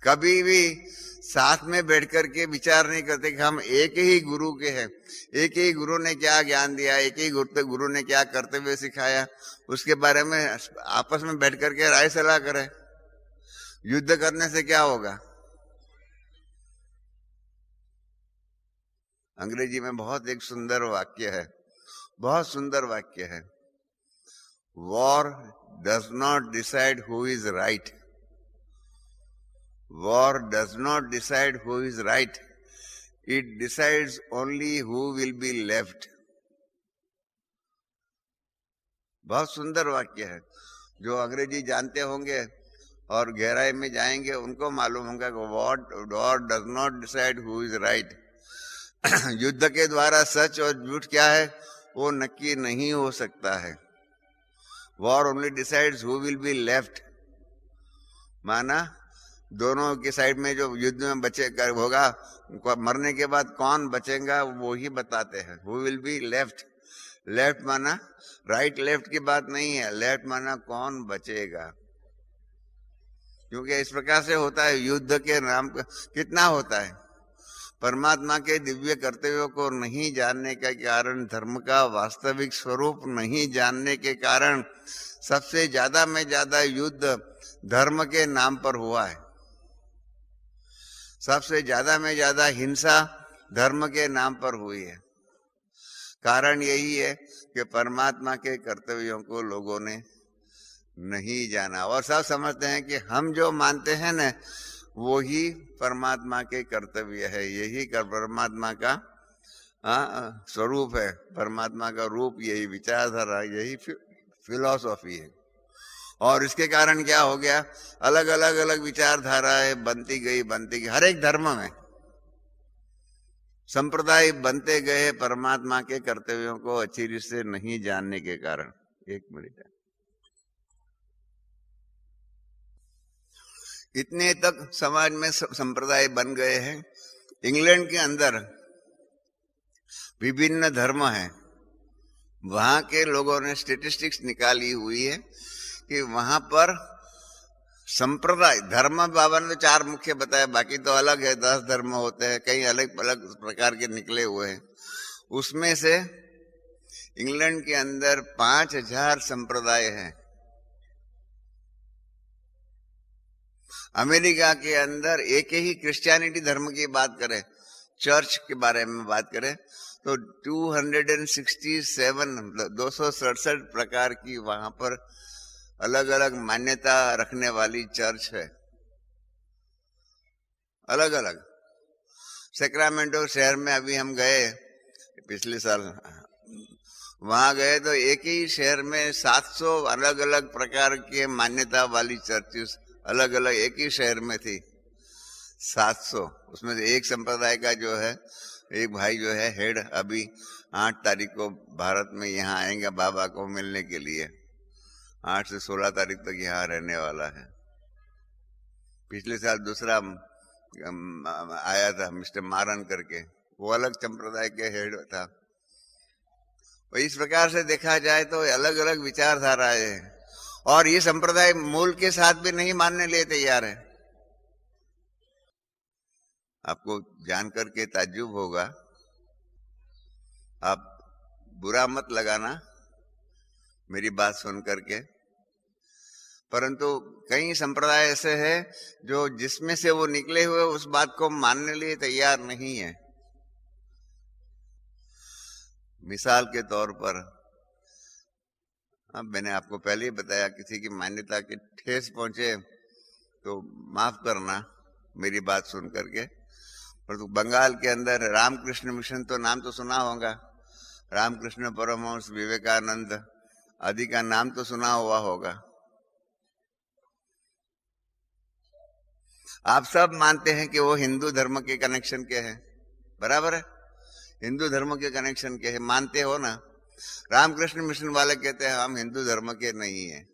कभी भी साथ में बैठ करके विचार नहीं करते कि हम एक ही गुरु के हैं, एक ही गुरु ने क्या ज्ञान दिया, एक ही गुरु ने क्या कर्तव्य सिखाया, उसके बारे में आपस में बैठ करके राय सलाह करें। युद्ध करने से क्या होगा। अंग्रेजी में बहुत एक सुंदर वाक्य है, बहुत सुंदर वाक्य है, war does not decide who is right, war does not decide who is right, it decides only who will be left. बहुत सुंदर वाक्य है। जो अंग्रेजी जानते होंगे और गहराई में जाएंगे उनको मालूम होगा कि war does not decide who is right. युद्ध के द्वारा सच और झूठ क्या है वो नक्की नहीं हो सकता है। War only decides who will be left, माना दोनों के साइड में जो युद्ध में बचे होगा, मरने के बाद कौन बचेगा वो ही बताते हैं। Who will be left, left माना राइट लेफ्ट की बात नहीं है, लेफ्ट माना कौन बचेगा। क्योंकि इस प्रकार से होता है युद्ध के नाम पर। कितना होता है, परमात्मा के दिव्य कर्तव्यों को नहीं जानने के कारण, धर्म का वास्तविक स्वरूप नहीं जानने के कारण सबसे ज्यादा में ज्यादा युद्ध धर्म के नाम पर हुआ है। सबसे ज्यादा में ज्यादा हिंसा धर्म के नाम पर हुई है। कारण यही है कि परमात्मा के कर्तव्यों को लोगों ने नहीं जाना, और सब समझते हैं कि हम जो मानते हैं ना वो ही परमात्मा के कर्तव्य है, यही परमात्मा का स्वरूप है, परमात्मा का रूप यही विचारधारा, यही फिलॉसफी है। और इसके कारण क्या हो गया, अलग अलग विचारधाराएं बनती गई। हर एक धर्म में संप्रदाय बनते गए परमात्मा के कर्तव्यों को अच्छी रीत से नहीं जानने के कारण। एक मिनट, इतने तक समाज में संप्रदाय बन गए हैं। इंग्लैंड के अंदर विभिन्न धर्म हैं। वहां के लोगों ने स्टेटिस्टिक्स निकाली हुई है कि वहां पर संप्रदाय धर्म बाबा ने 4 मुख्य बताए, बाकी तो अलग है, 10 धर्म होते हैं, कई अलग अलग प्रकार के निकले हुए हैं। उसमें से इंग्लैंड के अंदर 5000 संप्रदाय हैं। अमेरिका के अंदर एक ही क्रिश्चियनिटी धर्म की बात करें, चर्च के बारे में बात करें तो 267 प्रकार की वहां पर अलग अलग मान्यता रखने वाली चर्च है। अलग अलग सैक्रामेंटो शहर में अभी हम गए पिछले साल, वहां गए तो एक ही शहर में 700 अलग अलग प्रकार के मान्यता वाली चर्चेस अलग अलग एक ही शहर में थी। 700, उसमें से एक संप्रदाय का जो है एक भाई जो है हेड, अभी 8 तारीख को भारत में यहाँ आएंगे बाबा को मिलने के लिए। 8 से 16 तारीख तक यहाँ रहने वाला है। पिछले साल दूसरा आया था मिस्टर मारन करके, वो अलग संप्रदाय के हेड था। और इस प्रकार से देखा जाए तो अलग अलग विचारधाराएं हैं, और ये संप्रदाय मूल के साथ भी नहीं मानने लिए तैयार है। आपको जानकर के ताज्जुब होगा आप बुरा मत लगाना मेरी बात सुन करके, परंतु कई संप्रदाय ऐसे हैं जो जिसमें से वो निकले हुए उस बात को मानने लिए तैयार नहीं है। मिसाल के तौर पर, अब मैंने आपको पहले ही बताया, किसी की मान्यता की ठेस पहुंचे तो माफ करना मेरी बात सुन करके, परंतु बंगाल के अंदर रामकृष्ण मिशन तो नाम तो सुना होगा, रामकृष्ण परमहंस, विवेकानंद आदि का नाम तो सुना हुआ होगा। आप सब मानते हैं कि वो हिंदू धर्म के कनेक्शन के हैं, बराबर है, हिंदू धर्म के कनेक्शन के हैं, मानते हो ना। रामकृष्ण मिशन वाले कहते हैं हम हिंदू धर्म के नहीं है,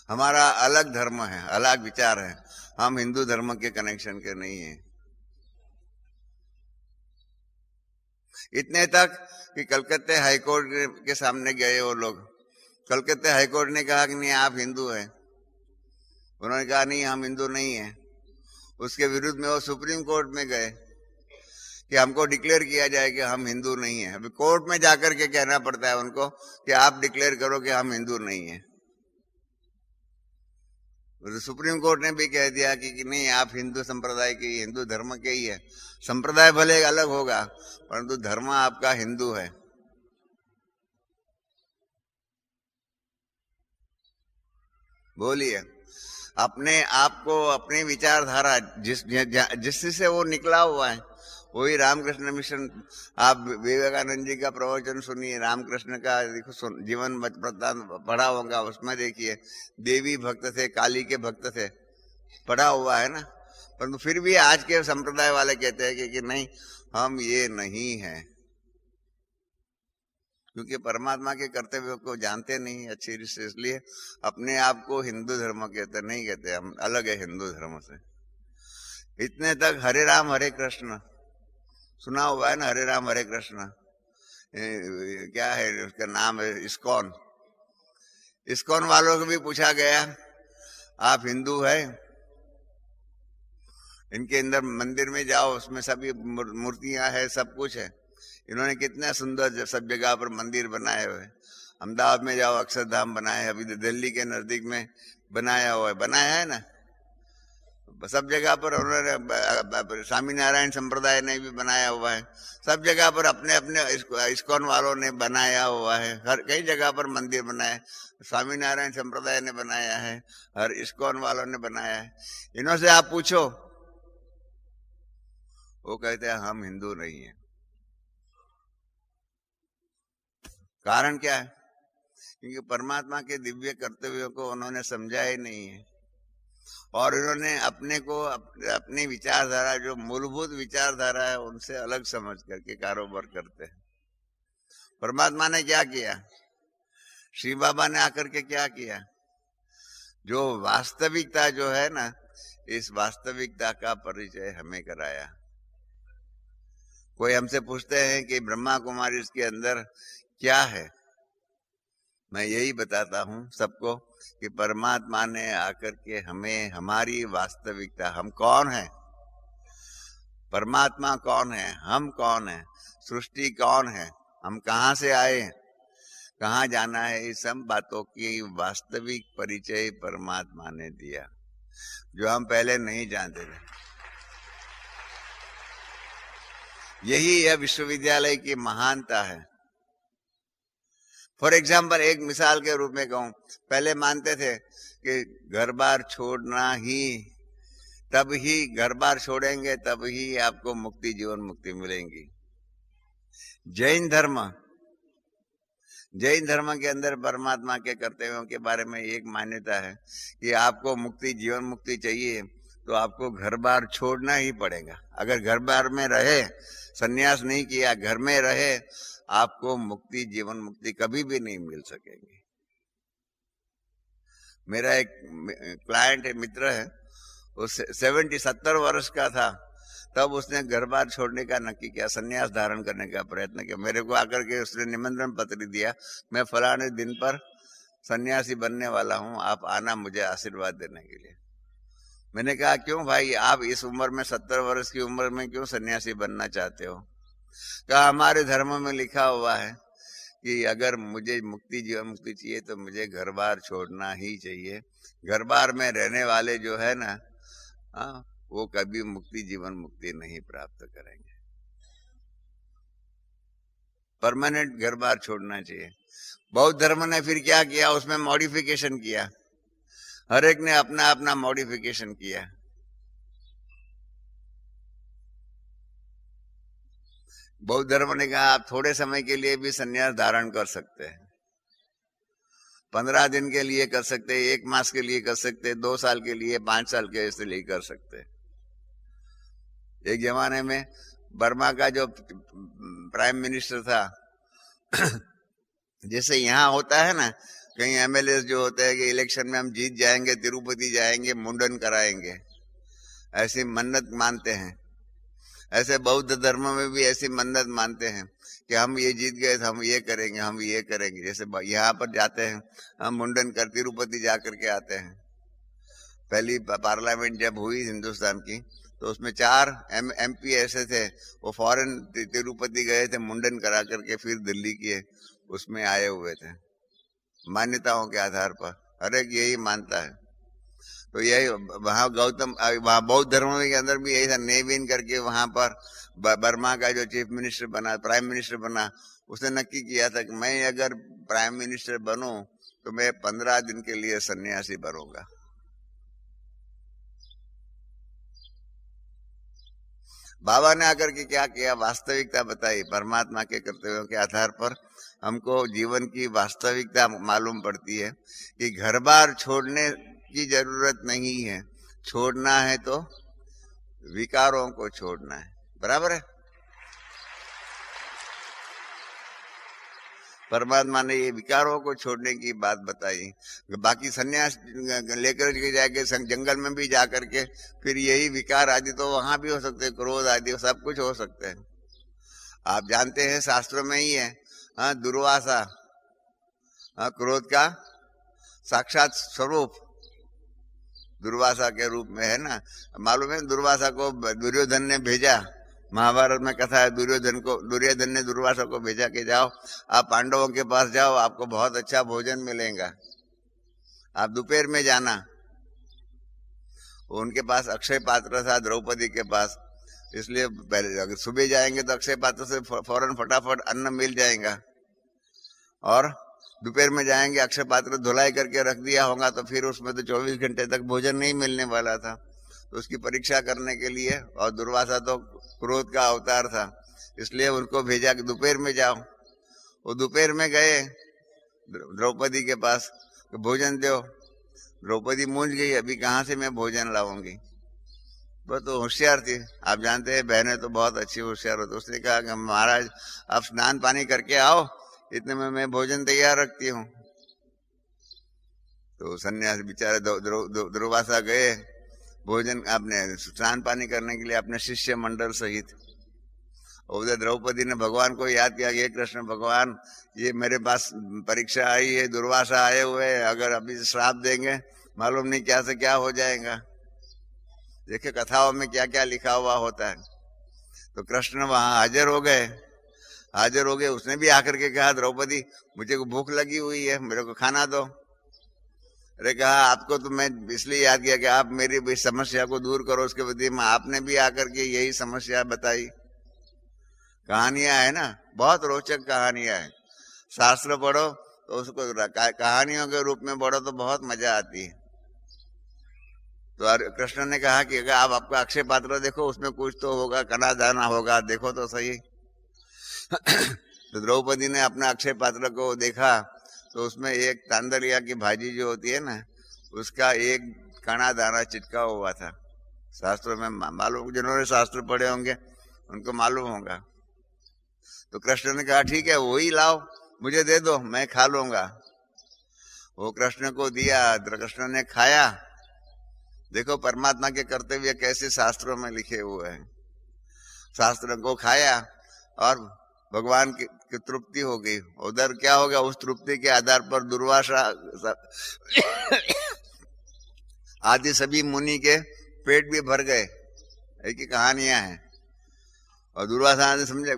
हमारा अलग धर्म है, अलग विचार है, हम हिंदू धर्म के कनेक्शन के नहीं है। इतने तक कि कलकत्ते हाईकोर्ट के सामने गए वो लोग, कलकत्ते हाईकोर्ट ने कहा कि नहीं आप हिंदू हैं, उन्होंने कहा नहीं हम हिंदू नहीं हैं। उसके विरुद्ध में वो सुप्रीम कोर्ट में गए कि हमको डिक्लेयर किया जाए कि हम हिंदू नहीं हैं। अभी कोर्ट में जाकर के कहना पड़ता है उनको कि आप डिक्लेयर करो कि हम हिंदू नहीं हैं। सुप्रीम कोर्ट ने भी कह दिया कि नहीं आप हिंदू संप्रदाय के, हिंदू धर्म के ही है। संप्रदाय भले अलग होगा परंतु धर्म आपका हिंदू है। बोलिए, अपने आप को, अपनी विचारधारा जिससे वो निकला हुआ है वही रामकृष्ण मिशन। आप विवेकानंद जी का प्रवचन सुनिए, रामकृष्ण का जीवन वृत्तांत पढ़ा होगा, उसमें देखिए देवी भक्त थे, काली के भक्त थे, पढ़ा हुआ है ना। परंतु फिर भी आज के संप्रदाय वाले कहते हैं कि नहीं हम ये नहीं हैं, क्योंकि परमात्मा के कर्तव्य को जानते नहीं अच्छी रीत से, इसलिए अपने आप को हिंदू धर्म कहते नहीं, कहते हम अलग है हिंदू धर्म से। इतने तक हरे राम हरे कृष्ण सुना हुआ है ना, हरे राम हरे कृष्ण, क्या है उसका नाम है, इस्कॉन। इस्कॉन वालों को भी पूछा गया आप हिंदू है, इनके अंदर मंदिर में जाओ, उसमें सभी मूर्तियां है, सब कुछ है, इन्होंने कितने सुंदर सब जगह पर मंदिर बनाए हुए। अहमदाबाद में जाओ अक्षरधाम बनाए, अभी दिल्ली के नजदीक में बनाया हुआ है, बनाया है ना, सब जगह पर उन्होंने, स्वामीनारायण संप्रदाय ने भी बनाया हुआ है, सब जगह पर अपने अपने इस्कॉन वालों ने बनाया हुआ है, हर कई जगह पर मंदिर बनाए, स्वामीनारायण संप्रदाय ने बनाया है, हर इस्कॉन वालों ने बनाया है। इन्हों से आप पूछो, वो कहते हैं हम हिंदू नहीं है। कारण क्या है? क्योंकि परमात्मा के दिव्य कर्तव्यों को उन्होंने समझा ही नहीं है, और इन्होंने अपने को, अपनी विचारधारा, जो मूलभूत विचारधारा है, उनसे अलग समझ करके कारोबार करते हैं। परमात्मा ने क्या किया, श्री बाबा ने आकर के क्या किया, जो वास्तविकता जो है ना, इस वास्तविकता का परिचय हमें कराया। कोई हमसे पूछते हैं कि ब्रह्मा कुमारी इसके अंदर क्या है, मैं यही बताता हूं सबको कि परमात्मा ने आकर के हमें हमारी वास्तविकता, हम कौन है, परमात्मा कौन है, हम कौन है, सृष्टि कौन है, हम कहाँ से आए हैं, कहाँ जाना है, इस सब बातों की वास्तविक परिचय परमात्मा ने दिया, जो हम पहले नहीं जानते थे। यही यह विश्वविद्यालय की महानता है। फॉर एग्जाम्पल, एक मिसाल के रूप में कहूं, पहले मानते थे कि घर बार छोड़ना ही, तब ही घर बार छोड़ेंगे तब ही आपको मुक्ति, जीवन मुक्ति मिलेगी। जैन धर्म के अंदर परमात्मा के कर्तव्यों के बारे में एक मान्यता है कि आपको मुक्ति, जीवन मुक्ति चाहिए तो आपको घर बार छोड़ना ही पड़ेगा। अगर घर बार में रहे, संन्यास नहीं किया, घर में रहे, आपको मुक्ति, जीवन मुक्ति कभी भी नहीं मिल सकेगी। मेरा एक क्लाइंट है, मित्र है, वो 70 वर्ष का था, तब उसने घर बार छोड़ने का नक्की किया, संन्यास धारण करने का प्रयत्न किया। मेरे को आकर के उसने निमंत्रण पत्र दिया, मैं फलाने दिन पर सन्यासी बनने वाला हूं, आप आना मुझे आशीर्वाद देने के लिए। मैंने कहा क्यों भाई, आप इस उम्र में 70 वर्ष की उम्र में क्यों सन्यासी बनना चाहते हो? कहा हमारे धर्म में लिखा हुआ है कि अगर मुझे मुक्ति, जीवन मुक्ति चाहिए तो मुझे घर बार छोड़ना ही चाहिए। घर बार में रहने वाले जो है ना, वो कभी मुक्ति, जीवन मुक्ति नहीं प्राप्त करेंगे। परमानेंट घर बार छोड़ना चाहिए। बौद्ध धर्म ने फिर क्या किया, उसमें मॉडिफिकेशन किया। हर एक ने अपना अपना मॉडिफिकेशन किया। बौद्ध धर्म ने कहा आप थोड़े समय के लिए भी संन्यास धारण कर सकते हैं, 15 दिन के लिए कर सकते हैं, 1 मास के लिए कर सकते हैं, 2 साल के लिए, 5 साल के लिए कर सकते हैं। एक जमाने में बर्मा का जो प्राइम मिनिस्टर था, जैसे यहाँ होता है ना, कहीं एमएलए जो होते हैं कि इलेक्शन में हम जीत जाएंगे, तिरुपति जाएंगे, मुंडन कराएंगे, ऐसी मन्नत मानते हैं। ऐसे बौद्ध धर्म में भी ऐसी मन्नत मानते हैं कि हम ये जीत गए तो हम ये करेंगे, हम ये करेंगे। जैसे यहाँ पर जाते हैं हम मुंडन कर, तिरुपति जा करके आते हैं। पहली पार्लियामेंट जब हुई हिंदुस्तान की, तो उसमें 4 MP ऐसे थे, वो फॉरेन तिरुपति गए थे, मुंडन करा करके फिर दिल्ली के उसमें आए हुए थे, मान्यताओं के आधार पर। हर एक यही मानता है। तो यही वहाँ वहाँ बौद्ध धर्म के अंदर भी यही था। नेविन करके वहां पर बर्मा का जो चीफ मिनिस्टर बना, प्राइम मिनिस्टर बना, उसने नक्की किया था कि मैं अगर प्राइम मिनिस्टर बनूं तो मैं 15 दिन के लिए सन्यासी बनूंगा। बाबा ने आकर के क्या किया, वास्तविकता बताई। परमात्मा के कर्तव्यों के आधार पर हमको जीवन की वास्तविकता मालूम पड़ती है कि घर बार छोड़ने की जरूरत नहीं है। छोड़ना है तो विकारों को छोड़ना है। बराबर है। परमात्मा ने ये विकारों को छोड़ने की बात बताई। बाकी सन्यास लेकर के जाके जंगल में भी जाकर के फिर यही विकार आदि तो वहां भी हो सकते हैं, क्रोध आदि सब कुछ हो सकते हैं। आप जानते हैं शास्त्रों में ही है, दुर्वासा क्रोध का साक्षात स्वरूप दुर्वासा के रूप में है ना। मालूम है दुर्वासा को दुर्योधन ने भेजा, महाभारत में कथा है। दुर्योधन ने दुर्वासा को भेजा कि जाओ आप पांडवों के पास जाओ, आपको बहुत अच्छा भोजन मिलेगा, आप दोपहर में जाना। उनके पास अक्षय पात्र था द्रौपदी के पास, इसलिए अगर सुबह जाएंगे तो अक्षय पात्र से फौरन फटाफट अन्न मिल जाएगा, और दोपहर में जाएंगे अक्षय पात्र धुलाई करके रख दिया होगा तो फिर उसमें तो 24 घंटे तक भोजन नहीं मिलने वाला था। तो उसकी परीक्षा करने के लिए, और दुर्वासा तो क्रोध का अवतार था, इसलिए उनको भेजा कि दोपहर में जाओ। वो दोपहर में गए द्रौपदी के पास, तो भोजन दो। द्रौपदी मूंझ गई, अभी कहाँ से मैं भोजन लाऊंगी। वो तो होशियार थी, आप जानते हैं बहनें तो बहुत अच्छी होशियार होती। उसने कहा कि महाराज आप स्नान पानी करके आओ, इतने में मैं भोजन तैयार रखती हूँ। तो सन्यास बेचारे दुर्वासा गए भोजन अपने स्नान पानी करने के लिए अपने शिष्य मंडल सहित। उधर द्रौपदी ने भगवान को याद किया कि कृष्ण भगवान, ये मेरे पास परीक्षा आई है, दुर्वासा आए हुए, अगर अभी श्राप देंगे मालूम नहीं क्या से क्या हो जाएगा। देखिए कथाओं में क्या क्या लिखा हुआ होता है। तो कृष्ण वहां हाजिर हो गए। उसने भी आकर के कहा द्रौपदी मुझे को भूख लगी हुई है, मेरे को खाना दो। अरे कहा आपको तो मैं इसलिए याद किया कि आप मेरी भी समस्या को दूर करो, उसके बदले में आपने भी आकर के यही समस्या बताई। कहानियां है ना, बहुत रोचक कहानियां है। शास्त्र पढ़ो तो उसको कहानियों के रूप में पढ़ो तो बहुत मजा आती है। तो कृष्ण ने कहा कि अगर आप आपका अक्षय पात्र देखो, उसमें कुछ तो होगा, कना दाना होगा, देखो तो सही। तो द्रौपदी ने अपना अक्षय पात्र को देखा तो उसमें एक तांदलिया की भाजी जो होती है ना, उसका एक कणा दाना चिटका हुआ था। शास्त्रों में मालूम, जिन्होंने शास्त्र पढ़े होंगे उनको मालूम होगा। तो कृष्ण ने कहा ठीक है वही लाओ, मुझे दे दो, मैं खा लूंगा। वो कृष्ण को दिया, कृष्ण ने खाया। देखो परमात्मा के कर्तव्य कैसे शास्त्रों में लिखे हुए हैं। शास्त्र को खाया और भगवान की तृप्ति हो गई। उधर क्या हो गया, उस तृप्ति के आधार पर दुर्वासा आदि सभी मुनि के पेट भी भर गए, एक ही कहानियां हैं। और दुर्वासा ने समझे,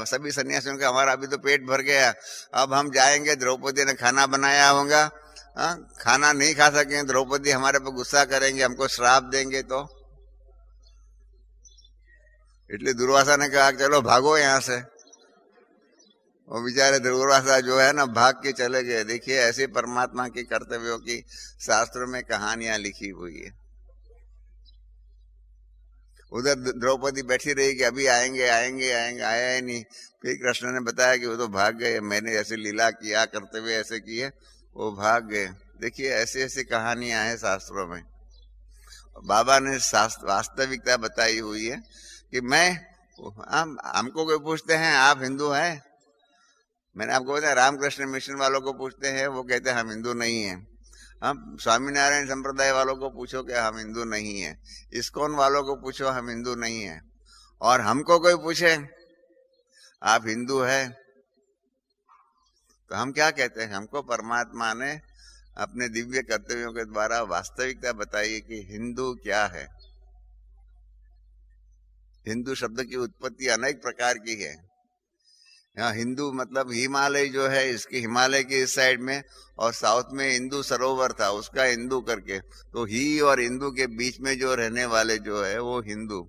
सभी सन्यासियों का हमारा अभी तो पेट भर गया, अब हम जाएंगे, द्रौपदी ने खाना बनाया होगा, खाना नहीं खा सकेंगे, द्रौपदी हमारे पर गुस्सा करेंगे, हमको श्राप देंगे, तो इसलिए दुर्वासा ने कहा चलो भागो यहाँ से। वो बेचारे दुर्वासा जो है ना भाग के चले गए। देखिए ऐसे परमात्मा के कर्तव्यों की शास्त्रों में कहानियां लिखी हुई है। उधर द्रौपदी बैठी रही कि अभी आएंगे आएंगे आएंगे, आया ही नहीं। फिर कृष्ण ने बताया कि वो तो भाग गए, मैंने ऐसे लीला किया, कर्तव्य ऐसे किए, वो भाग गए। देखिए ऐसे ऐसे कहानियां हैं शास्त्रों में। बाबा ने वास्तविकता बताई हुई है कि हमको कोई पूछते हैं आप हिंदू हैं, मैंने आपको बताया रामकृष्ण मिशन वालों को पूछते हैं, वो कहते हैं हम हिंदू नहीं हैं। हम स्वामीनारायण संप्रदाय वालों को पूछो कि हम हिंदू नहीं हैं, इस्कॉन वालों को पूछो हम हिंदू नहीं हैं, और हमको कोई पूछे आप हिंदू है तो हम क्या कहते हैं? हमको परमात्मा ने अपने दिव्य कर्तव्यों के द्वारा वास्तविकता बताई है कि हिंदू क्या है। हिंदू शब्द की उत्पत्ति अनेक प्रकार की है। यहाँ हिंदू मतलब हिमालय जो है, इसके हिमालय के इस साइड में, और साउथ में हिंदू सरोवर था उसका हिंदू करके, तो ही और हिंदू के बीच में जो रहने वाले जो है वो हिंदू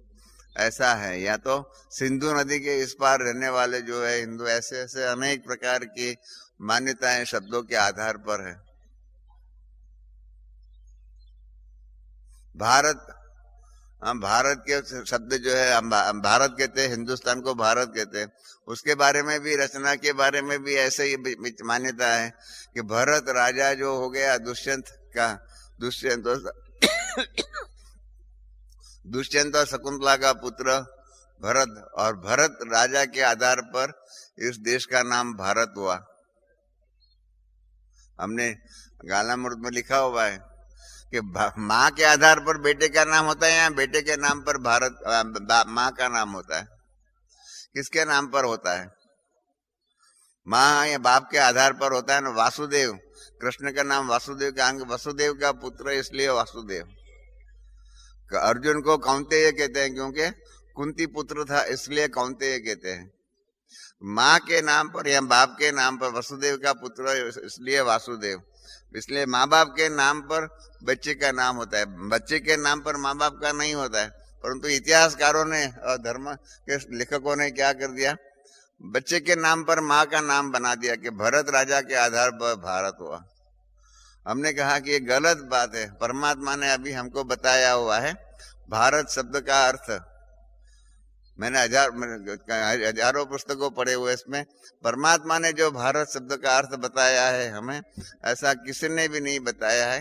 ऐसा है। या तो सिंधु नदी के इस पार रहने वाले जो है हिंदू। ऐसे ऐसे अनेक प्रकार की मान्यताएं शब्दों के आधार पर है। भारत, हम भारत के शब्द जो है, हम भारत कहते हैं, हिंदुस्तान को भारत कहते हैं। उसके बारे में भी, रचना के बारे में भी ऐसे ही मान्यता है कि भरत राजा जो हो गया दुष्यंत और शकुंतला का पुत्र भरत, और भरत राजा के आधार पर इस देश का नाम भारत हुआ। हमने गालामृत में लिखा हुआ है कि माँ के आधार पर बेटे का नाम होता है, या बेटे के नाम पर माँ का नाम होता है? किसके नाम पर होता है? माँ या बाप के आधार पर होता है ना। वासुदेव, कृष्ण का नाम वासुदेव का, वसुदेव का पुत्र इसलिए वासुदेव। अर्जुन को कौन्तेय कहते हैं क्योंकि कुंती पुत्र था, इसलिए कौन्तेय कहते हैं। माँ के नाम पर या बाप के नाम पर वसुदेव का पुत्र इसलिए वासुदेव। इसलिए माँ बाप के नाम पर बच्चे का नाम होता है, बच्चे के नाम पर माँ बाप का नहीं होता है। परंतु इतिहासकारों ने और धर्म के लेखकों ने क्या कर दिया, बच्चे के नाम पर माँ का नाम बना दिया कि भरत राजा के आधार पर भारत हुआ। हमने कहा कि ये गलत बात है। परमात्मा ने अभी हमको बताया हुआ है भारत शब्द का अर्थ। मैंने हजारों पुस्तकों पढ़े हुए, इसमें परमात्मा ने जो भारत शब्द का अर्थ बताया है हमें, ऐसा किसी ने भी नहीं बताया है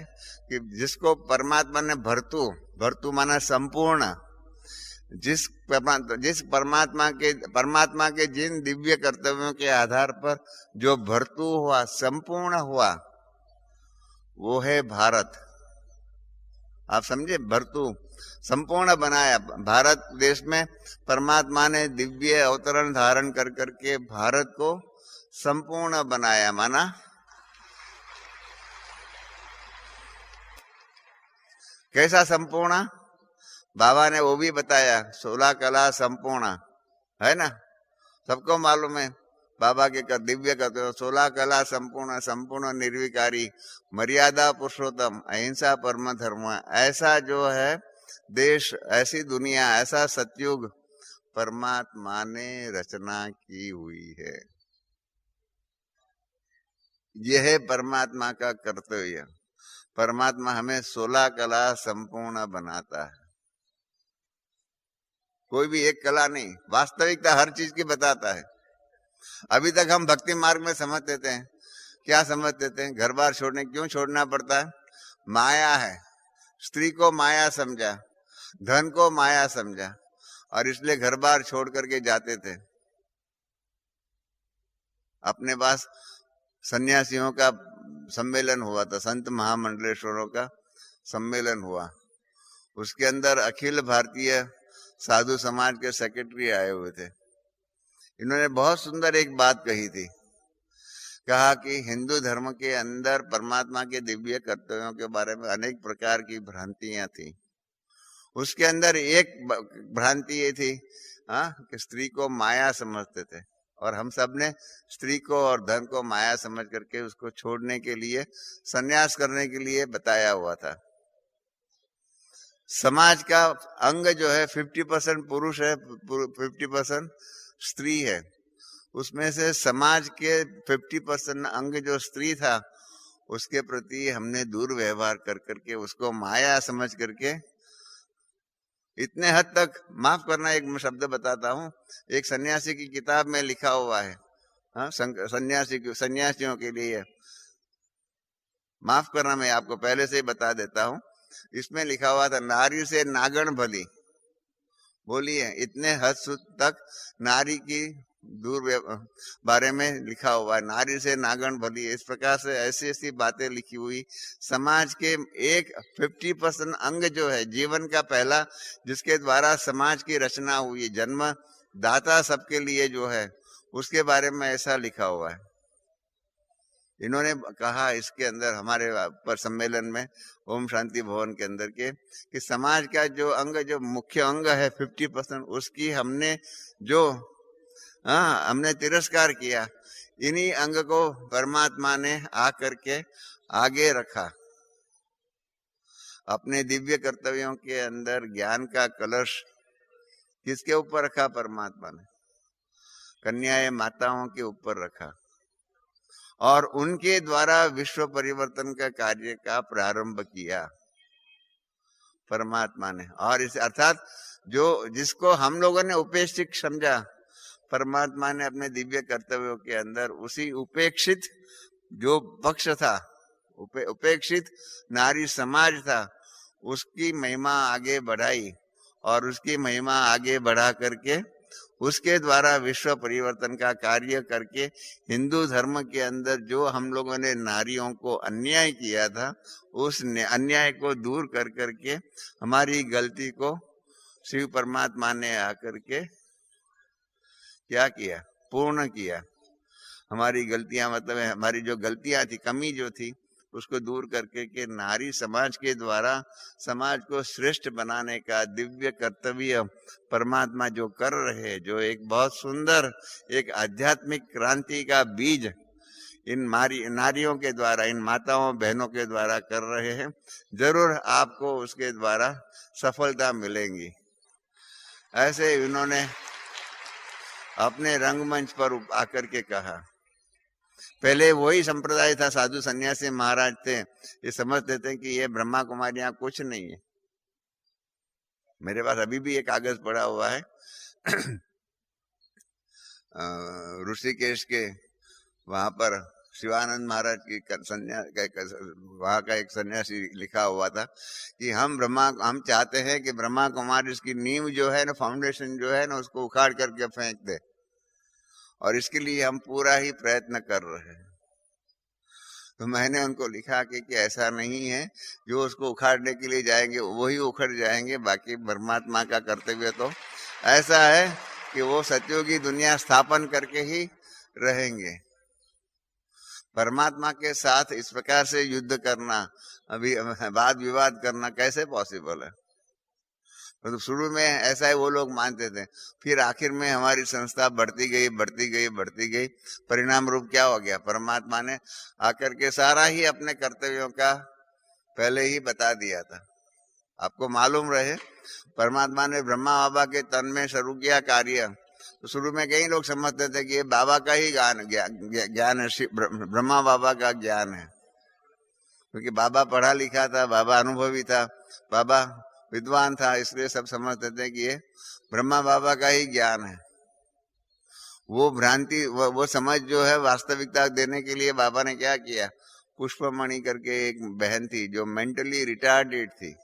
कि जिसको परमात्मा ने भर्तु माना संपूर्ण, जिस परमात्मा के जिन दिव्य कर्तव्यों के आधार पर जो भर्तु हुआ, संपूर्ण हुआ, वो है भारत। आप समझे? भर्तु संपूर्ण बनाया। भारत देश में परमात्मा ने दिव्य अवतरण धारण कर करके भारत को संपूर्ण बनाया। माना कैसा संपूर्ण? बाबा ने वो भी बताया, 16 कला संपूर्ण है ना, सबको मालूम है। बाबा के दिव्य करते हो 16 कला संपूर्ण, संपूर्ण निर्विकारी, मर्यादा पुरुषोत्तम, अहिंसा परम धर्म। ऐसा जो है देश, ऐसी दुनिया, ऐसा सतयुग परमात्मा ने रचना की हुई है। यह है परमात्मा का कर्तव्य। परमात्मा हमें 16 कला संपूर्ण बनाता है। कोई भी एक कला नहीं, वास्तविकता हर चीज की बताता है। अभी तक हम भक्ति मार्ग में समझते थे, क्या समझते थे? घर बार क्यों छोड़ना पड़ता है? माया है। स्त्री को माया समझा, धन को माया समझा, और इसलिए घर बार छोड़ करके जाते थे। अपने पास सन्यासियों का सम्मेलन हुआ था, संत महामंडलेश्वरों का सम्मेलन हुआ। उसके अंदर अखिल भारतीय साधु समाज के सेक्रेटरी आए हुए थे। इन्होंने बहुत सुंदर एक बात कही थी। कहा कि हिंदू धर्म के अंदर परमात्मा के दिव्य कर्तव्यों के बारे में अनेक प्रकार की भ्रांतियां थी। उसके अंदर एक भ्रांति ये थी कि स्त्री को माया समझते थे, और हम सब ने स्त्री को और धन को माया समझ करके उसको छोड़ने के लिए, संन्यास करने के लिए बताया हुआ था। समाज का अंग जो है 50% पुरुष है, 50% स्त्री है। उसमें से समाज के 50% अंग जो स्त्री था, उसके प्रति हमने दुर्व्यवहार कर करके उसको माया समझ करके इतने हद तक, माफ करना एक शब्द बताता हूं, एक सन्यासी की किताब में लिखा हुआ है, सन्यासियों के लिए, माफ करना मैं आपको पहले से ही बता देता हूं। इसमें लिखा हुआ था, नारी से नागण भली। बोलिए, इतने हद तक नारी की बारे में लिखा हुआ है, नारी से नागण भली। इस प्रकार से ऐसी ऐसी बातें लिखी हुई। समाज के एक 50% अंग जो है, जीवन का पहला, जिसके द्वारा समाज की रचना हुई, जन्म दाता सबके लिए जो है, उसके बारे में ऐसा लिखा हुआ है। इन्होंने कहा इसके अंदर, हमारे पर सम्मेलन में ओम शांति भवन के अंदर के, कि समाज का जो अंग, जो मुख्य अंग है 50%, उसकी हमने जो हमने तिरस्कार किया। इन्हीं अंग को परमात्मा ने आकर के आगे रखा। अपने दिव्य कर्तव्यों के अंदर ज्ञान का कलश किसके ऊपर रखा? परमात्मा ने कन्याएं माताओं के ऊपर रखा, और उनके द्वारा विश्व परिवर्तन का कार्य का प्रारंभ किया परमात्मा ने। और इस अर्थात जिसको हम लोगों ने उपेक्षित समझा, परमात्मा ने अपने दिव्य कर्तव्यों के अंदर उसी उपेक्षित जो पक्ष था, उपेक्षित नारी समाज था, उसकी महिमा आगे बढ़ाई, और उसकी महिमा आगे बढ़ा करके उसके द्वारा विश्व परिवर्तन का कार्य करके हिंदू धर्म के अंदर जो हम लोगों ने नारियों को अन्याय किया था, उस अन्याय को दूर कर करके हमारी गलती को शिव परमात्मा ने आकर के क्या किया? पूर्ण किया। हमारी गलतियां, मतलब हमारी जो गलतियां थी, कमी जो थी, उसको दूर करके के नारी समाज के द्वारा समाज को श्रेष्ठ बनाने का दिव्य कर्तव्य परमात्मा जो कर रहे हैं, जो एक बहुत सुंदर एक आध्यात्मिक क्रांति का बीज इन नारियों के द्वारा, इन माताओं बहनों के द्वारा कर रहे हैं, जरूर आपको उसके द्वारा सफलता मिलेगी। ऐसे उन्होंने अपने रंगमंच पर आकर के कहा। पहले वही संप्रदाय था, साधु सन्यासी महाराज थे, ये समझते थे कि ये ब्रह्मा कुमारियां कुछ नहीं है। मेरे पास अभी भी एक कागज पड़ा हुआ है ऋषिकेश के, वहां पर शिवानंद महाराज की वहां का एक सन्यासी लिखा हुआ था कि हम चाहते हैं कि ब्रह्मा कुमारी इसकी नींव जो है ना, फाउंडेशन जो है ना, उसको उखाड़ करके फेंक दे, और इसके लिए हम पूरा ही प्रयत्न कर रहे हैं। तो मैंने उनको लिखा कि ऐसा नहीं है, जो उसको उखाड़ने के लिए जाएंगे वही उखड़ जाएंगे, बाकी परमात्मा का कर्तव्य तो ऐसा है कि वो सत्योगी दुनिया स्थापन करके ही रहेंगे। परमात्मा के साथ इस प्रकार से युद्ध करना, अभी वाद विवाद करना कैसे पॉसिबल है? तो शुरू में ऐसा ही वो लोग मानते थे, फिर आखिर में हमारी संस्था बढ़ती गई बढ़ती गई बढ़ती गई। परिणाम रूप क्या हो गया? परमात्मा ने आकर के सारा ही अपने कर्तव्यों का पहले ही बता दिया था। आपको मालूम रहे, परमात्मा ने ब्रह्मा बाबा के तन में शुरू किया कार्य, तो शुरू में कई लोग समझते थे कि ये बाबा का ही ज्ञान है, ब्रह्मा बाबा का ज्ञान है, क्योंकि बाबा पढ़ा लिखा था, बाबा अनुभवी था, बाबा विद्वान था, इसलिए सब समझते थे कि ये ब्रह्मा बाबा का ही ज्ञान है। वो भ्रांति, वो समझ जो है वास्तविकता देने के लिए बाबा ने क्या किया? पुष्पमणि करके एक बहन थी जो मेंटली रिटार्डेड थी।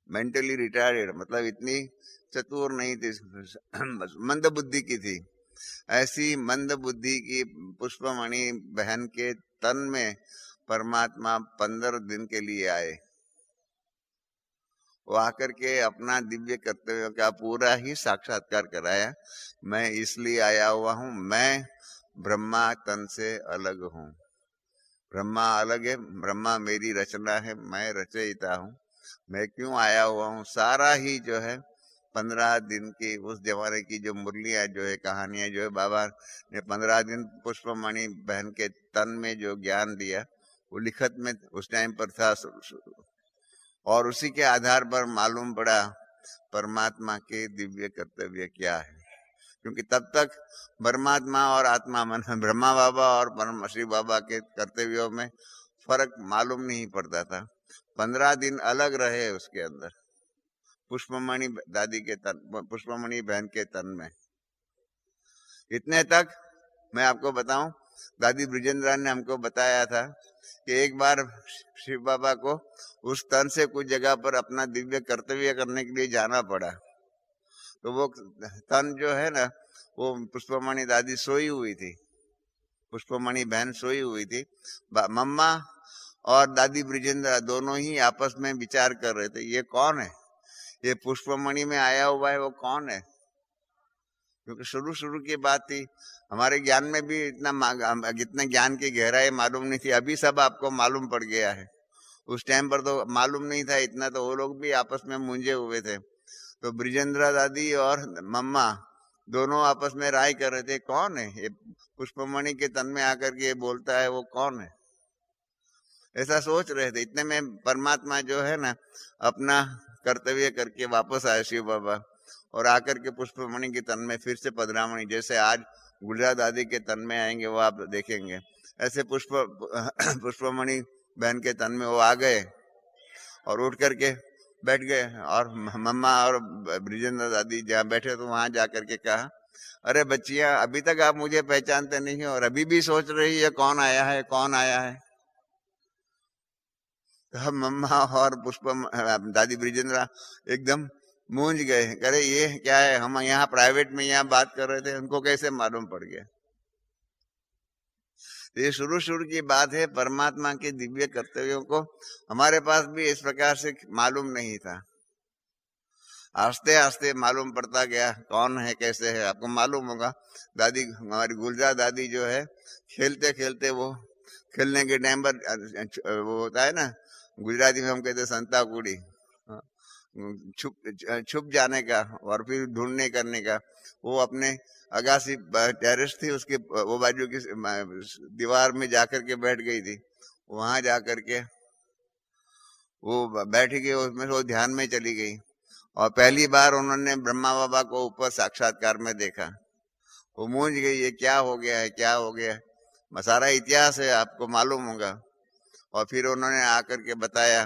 मेंटली रिटार्डेड मतलब इतनी चतुर नहीं थी, मंद बुद्धि की थी। ऐसी मंद बुद्धि की पुष्पमणि बहन के तन में परमात्मा 15 दिन के लिए आए। वो आकर के अपना दिव्य कर्तव्यों का पूरा ही साक्षात्कार कराया। मैं इसलिए आया हुआ हूं, मैं ब्रह्मा तन से अलग हूं। ब्रह्मा अलग है, ब्रह्मा मेरी रचना है, मैं रचयिता हूं। मैं क्यों आया हुआ हूँ, सारा ही जो है 15 दिन की उस जमाने की जो मुरलियां जो है, कहानियां जो है, बाबा ने 15 दिन पुष्पमणि बहन के तन में जो ज्ञान दिया वो लिखत में उस टाइम पर था। और उसी के आधार पर मालूम पड़ा परमात्मा के दिव्य कर्तव्य क्या है। क्योंकि तब तक परमात्मा और आत्मा मन ब्रह्मा बाबा और परम श्री बाबा के कर्तव्यों में फर्क मालूम नहीं पड़ता था। 15 दिन अलग रहे उसके अंदर, पुष्पमणि दादी के तन, पुष्पमणि बहन के तन में। इतने तक मैं आपको बताऊं, दादी ब्रिजेंद्रा ने हमको बताया था कि एक बार शिव बाबा को उस तन से कुछ जगह पर अपना दिव्य कर्तव्य करने के लिए जाना पड़ा। तो वो तन जो है ना, वो पुष्पमणि दादी सोई हुई थी, पुष्पमणि बहन सोई हुई थी। मम्मा और दादी ब्रिजेंद्रा दोनों ही आपस में विचार कर रहे थे, ये कौन है, ये पुष्पमणि में आया हुआ है, वो कौन है। क्योंकि शुरू शुरू की बात थी, हमारे ज्ञान में भी इतना ज्ञान की गहराई मालूम नहीं थी। अभी सब आपको मालूम पड़ गया है, उस टाइम पर तो मालूम नहीं था इतना, तो वो लोग भी आपस में मूंझे हुए थे। तो ब्रिजेंद्रा दादी और मम्मा दोनों आपस में राय कर रहे थे, कौन है ये पुष्पमणि के तन में आकर के ये बोलता है, वो कौन है, ऐसा सोच रहे थे। इतने में परमात्मा जो है ना अपना कर्तव्य करके वापस आए शिव बाबा, और आकर के पुष्पमणि के तन में फिर से पधरामणि, जैसे आज गुलजा दादी के तन में आएंगे वो आप देखेंगे, ऐसे पुष्पमणि बहन के तन में वो आ गए और उठ करके बैठ गए। और मम्मा और ब्रिजेंद्र दादी जहाँ बैठे तो वहां जाकर के कहा, अरे बच्चियां, अभी तक आप मुझे पहचानते नहीं हो और अभी भी सोच रही है कौन आया है, कौन आया है। तो मम्मा और दादी ब्रिजेंद्रा एकदम मूंझ गए, करे ये क्या है, हम यहाँ प्राइवेट में यहाँ बात कर रहे थे, उनको कैसे मालूम पड़ गया। ये शुरू शुरू की बात है, परमात्मा के दिव्य कर्तव्यों को हमारे पास भी इस प्रकार से मालूम नहीं था। आस्ते आस्ते मालूम पड़ता गया कौन है, कैसे है। आपको मालूम होगा दादी, हमारी गुलजा दादी जो है, खेलते खेलते वो खेलने के टाइम पर वो होता है ना, गुजराती में हम कहते संता कुड़ी, छुप छुप जाने का और फिर ढूंढने करने का। वो अपने अगासी टेरेस थी, उसके वो बाजू की दीवार में जाकर के बैठ गई थी। वहां जाकर के वो बैठ गई, उसमें वो ध्यान में चली गई और पहली बार उन्होंने ब्रह्मा बाबा को ऊपर साक्षात्कार में देखा। वो मूंझ गई, ये क्या हो गया है, क्या हो गया है। सारा इतिहास है, आपको मालूम होगा। और फिर उन्होंने आकर के बताया,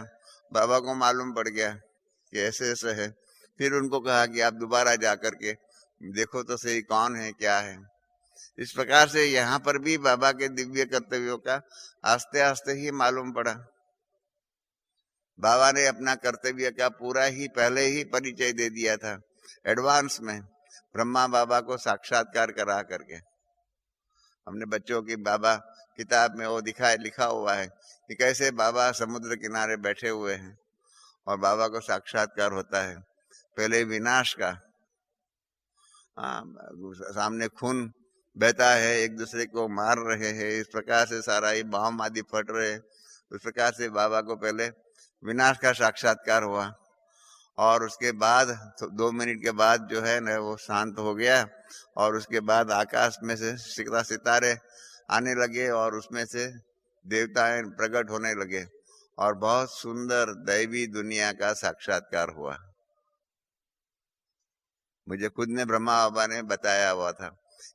बाबा को मालूम पड़ गया कि ऐसे ऐसे है। फिर उनको कहा कि आप दोबारा जाकर के देखो तो सही कौन है, क्या है। इस प्रकार से यहाँ पर भी बाबा के दिव्य कर्तव्यों का आस्ते आस्ते ही मालूम पड़ा। बाबा ने अपना कर्तव्य का पूरा ही पहले ही परिचय दे दिया था, एडवांस में, ब्रह्मा बाबा को साक्षात्कार करा करके। हमने बच्चों की बाबा किताब में वो लिखा हुआ है कि कैसे बाबा समुद्र किनारे बैठे हुए हैं और बाबा को साक्षात्कार होता है। पहले विनाश का, सामने खून बहता है, एक दूसरे को मार रहे हैं, इस प्रकार से सारा ये बम आदि फट रहे। उस प्रकार से बाबा को पहले विनाश का साक्षात्कार हुआ और उसके बाद 2 मिनट के बाद जो है ना वो शांत हो गया। और उसके बाद आकाश में से सितारे आने लगे और उसमें से देवताएं प्रकट होने लगे और बहुत सुंदर दैवी दुनिया का साक्षात्कार हुआ। मुझे खुद ने ब्रह्मा बाबा ने बताया हुआ था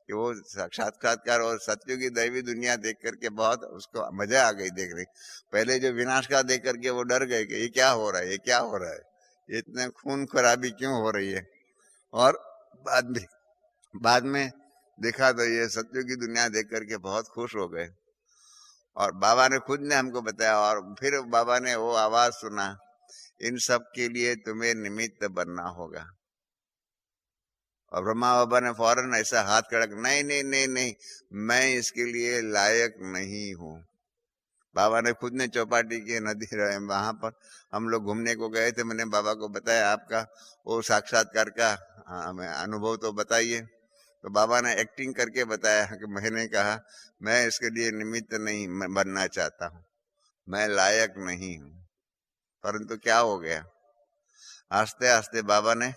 कि वो साक्षात्कार और सत्य की दैवी दुनिया देख करके बहुत उसको मजा आ गई देखने। पहले जो विनाश का देख करके वो डर गए कि ये क्या हो रहा है, ये क्या हो रहा है, इतने खून खराबी क्यों हो रही है। और बाद में देखा तो ये सत्य की दुनिया देख करके बहुत खुश हो गए। और बाबा ने खुद ने हमको बताया और फिर बाबा ने वो आवाज सुना, इन सब के लिए तुम्हें निमित्त बनना होगा। और ब्रह्मा बाबा ने फौरन ऐसा हाथ कड़क, नहीं नहीं नहीं नहीं, मैं इसके लिए लायक नहीं हूँ। बाबा ने खुद ने चौपाटी की नदी रहे, वहां पर हम लोग घूमने को गए थे। मैंने बाबा को बताया आपका वो साक्षात्कार का हमें अनुभव तो बताइए। तो बाबा ने एक्टिंग करके बताया कि मैंने कहा मैं इसके लिए निमित्त नहीं बनना चाहता हूँ, मैं लायक नहीं हूँ। परंतु क्या हो गया, आस्ते आस्ते बाबा ने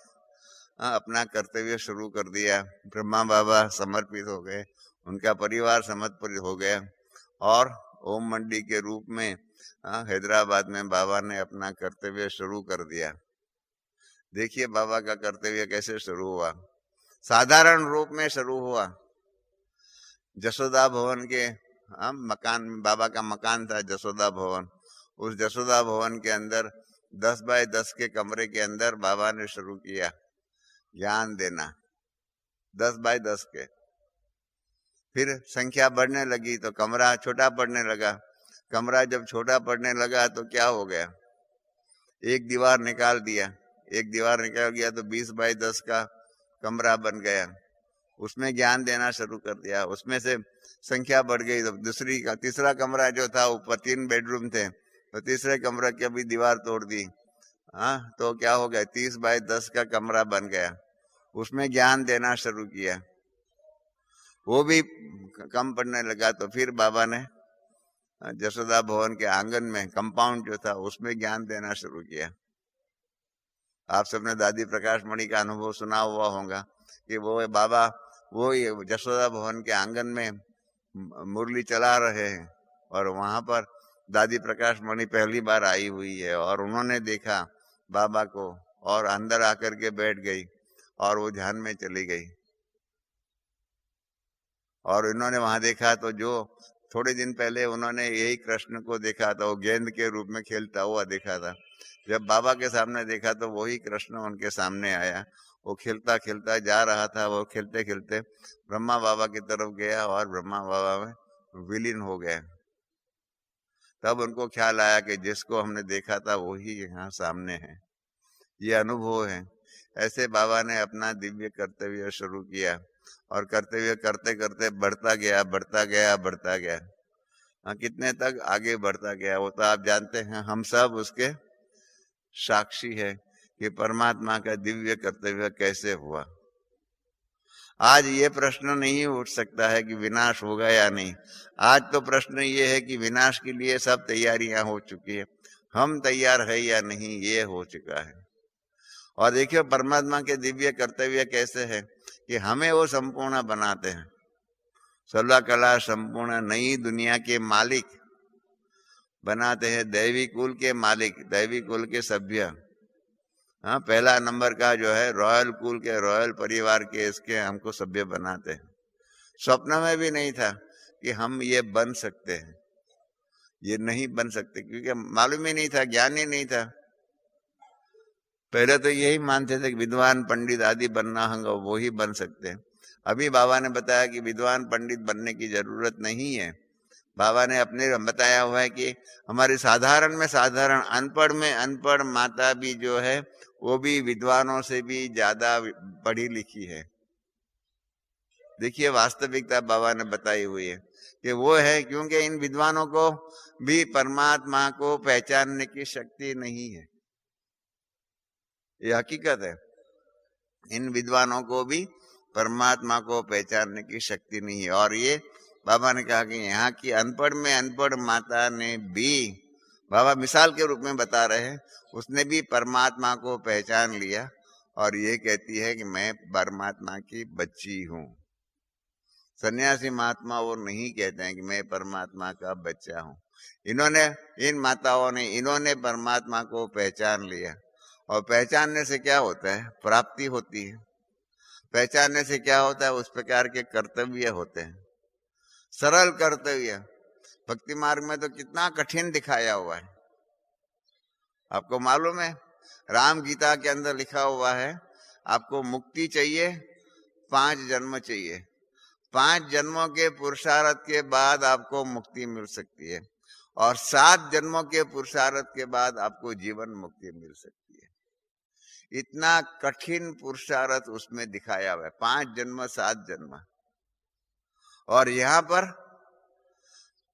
अपना कर्तव्य शुरू कर दिया। ब्रह्मा बाबा समर्पित हो गए, उनका परिवार समर्पित हो गया और ओम मंडी के रूप में हैदराबाद में बाबा ने अपना कर्तव्य शुरू कर दिया। देखिए बाबा का कर्तव्य कैसे शुरू हुआ। साधारण रूप में शुरू हुआ। जसोदा भवन के मकान, बाबा का मकान था जसोदा भवन। उस जसोदा भवन के अंदर 10 बाय 10 के कमरे के अंदर बाबा ने शुरू किया ज्ञान देना, 10 बाय 10 के। फिर संख्या बढ़ने लगी तो कमरा छोटा पड़ने लगा। कमरा जब छोटा पड़ने लगा तो क्या हो गया, एक दीवार निकाल दिया। एक दीवार निकाल गया तो 20 बाय 10 का कमरा बन गया। उसमें ज्ञान देना शुरू कर दिया। उसमें से संख्या बढ़ गई तो तीसरा कमरा जो था, ऊपर 3 बेडरूम थे, तो तीसरे कमरे की अभी दीवार तोड़ दी। तो क्या हो गया, 30 बाय 10 का कमरा बन गया। उसमें ज्ञान देना शुरू किया, वो भी कम पड़ने लगा। तो फिर बाबा ने जसोदा भवन के आंगन में कंपाउंड जो था उसमें ज्ञान देना शुरू किया। आप सबने दादी प्रकाश मणि का अनुभव सुना हुआ होगा कि वो बाबा वो जसोदा भवन के आंगन में मुरली चला रहे हैं और वहां पर दादी प्रकाश मणि पहली बार आई हुई है और उन्होंने देखा बाबा को और अंदर आकर के बैठ गई और वो ध्यान में चली गई। और इन्होंने वहां देखा तो जो थोड़े दिन पहले उन्होंने यही कृष्ण को देखा था, वो गेंद के रूप में खेलता हुआ देखा था। जब बाबा के सामने देखा तो वही कृष्ण उनके सामने आया। वो खेलता खेलता जा रहा था। वो खेलते खेलते ब्रह्मा बाबा की तरफ गया और ब्रह्मा बाबा में विलीन हो गया। तब उनको ख्याल आया कि जिसको हमने देखा था वही यहाँ सामने है। ये अनुभव है। ऐसे बाबा ने अपना दिव्य कर्तव्य शुरू किया और कर्तव्य करते करते बढ़ता गया, बढ़ता गया, बढ़ता गया। कितने तक आगे बढ़ता गया वो तो आप जानते हैं। हम सब उसके साक्षी है कि परमात्मा का दिव्य कर्तव्य कैसे हुआ। आज ये प्रश्न नहीं उठ सकता है कि विनाश होगा या नहीं। आज तो प्रश्न ये है कि विनाश के लिए सब तैयारियां हो चुकी है, हम तैयार है या नहीं, ये हो चुका है। और देखिए परमात्मा के दिव्य कर्तव्य कैसे है कि हमें वो संपूर्ण बनाते हैं, सर्व कला संपूर्ण नई दुनिया के मालिक बनाते हैं, दैवी कुल के मालिक, दैवी कुल के सभ्य। पहला नंबर का जो है रॉयल कुल के, रॉयल परिवार के, इसके हमको सभ्य बनाते हैं। स्वप्न में भी नहीं था कि हम ये बन सकते हैं, ये नहीं बन सकते, क्योंकि मालूम ही नहीं था, ज्ञान ही नहीं था। पहले तो यही मानते थे कि विद्वान पंडित आदि बनना होगा, वो ही बन सकते हैं। अभी बाबा ने बताया कि विद्वान पंडित बनने की जरूरत नहीं है। बाबा ने अपने बताया हुआ है कि हमारे साधारण में साधारण, अनपढ़ में अनपढ़ माता भी जो है वो भी विद्वानों से भी ज्यादा पढ़ी लिखी है। देखिए वास्तविकता बाबा ने बताई हुई है कि वो है क्योंकि इन विद्वानों को भी परमात्मा को पहचानने की शक्ति नहीं है। ये हकीकत है। इन विद्वानों को भी परमात्मा को पहचानने की शक्ति नहीं है। और ये बाबा ने कहा कि यहाँ की अनपढ़ में अनपढ़ माता ने भी, बाबा मिसाल के रूप में बता रहे हैं, उसने भी परमात्मा को पहचान लिया और ये कहती है कि मैं परमात्मा की बच्ची हूँ। सन्यासी महात्मा वो नहीं कहते हैं कि मैं परमात्मा का बच्चा हूँ। इन्होंने, इन माताओं ने, इन्होंने परमात्मा को पहचान लिया। और पहचानने से क्या होता है, प्राप्ति होती है। पहचानने से क्या होता है, उस प्रकार के कर्तव्य होते हैं, सरल कर्तव्य। भक्ति मार्ग में तो कितना कठिन दिखाया हुआ है, आपको मालूम है। राम गीता के अंदर लिखा हुआ है आपको मुक्ति चाहिए, 5 जन्म चाहिए। 5 जन्मों के पुरुषार्थ के बाद आपको मुक्ति मिल सकती है और 7 जन्मों के पुरुषार्थ के बाद आपको जीवन मुक्ति मिल सकती है। इतना कठिन पुरुषार्थ उसमें दिखाया हुआ है, 5 जन्म 7 जन्म। और यहाँ पर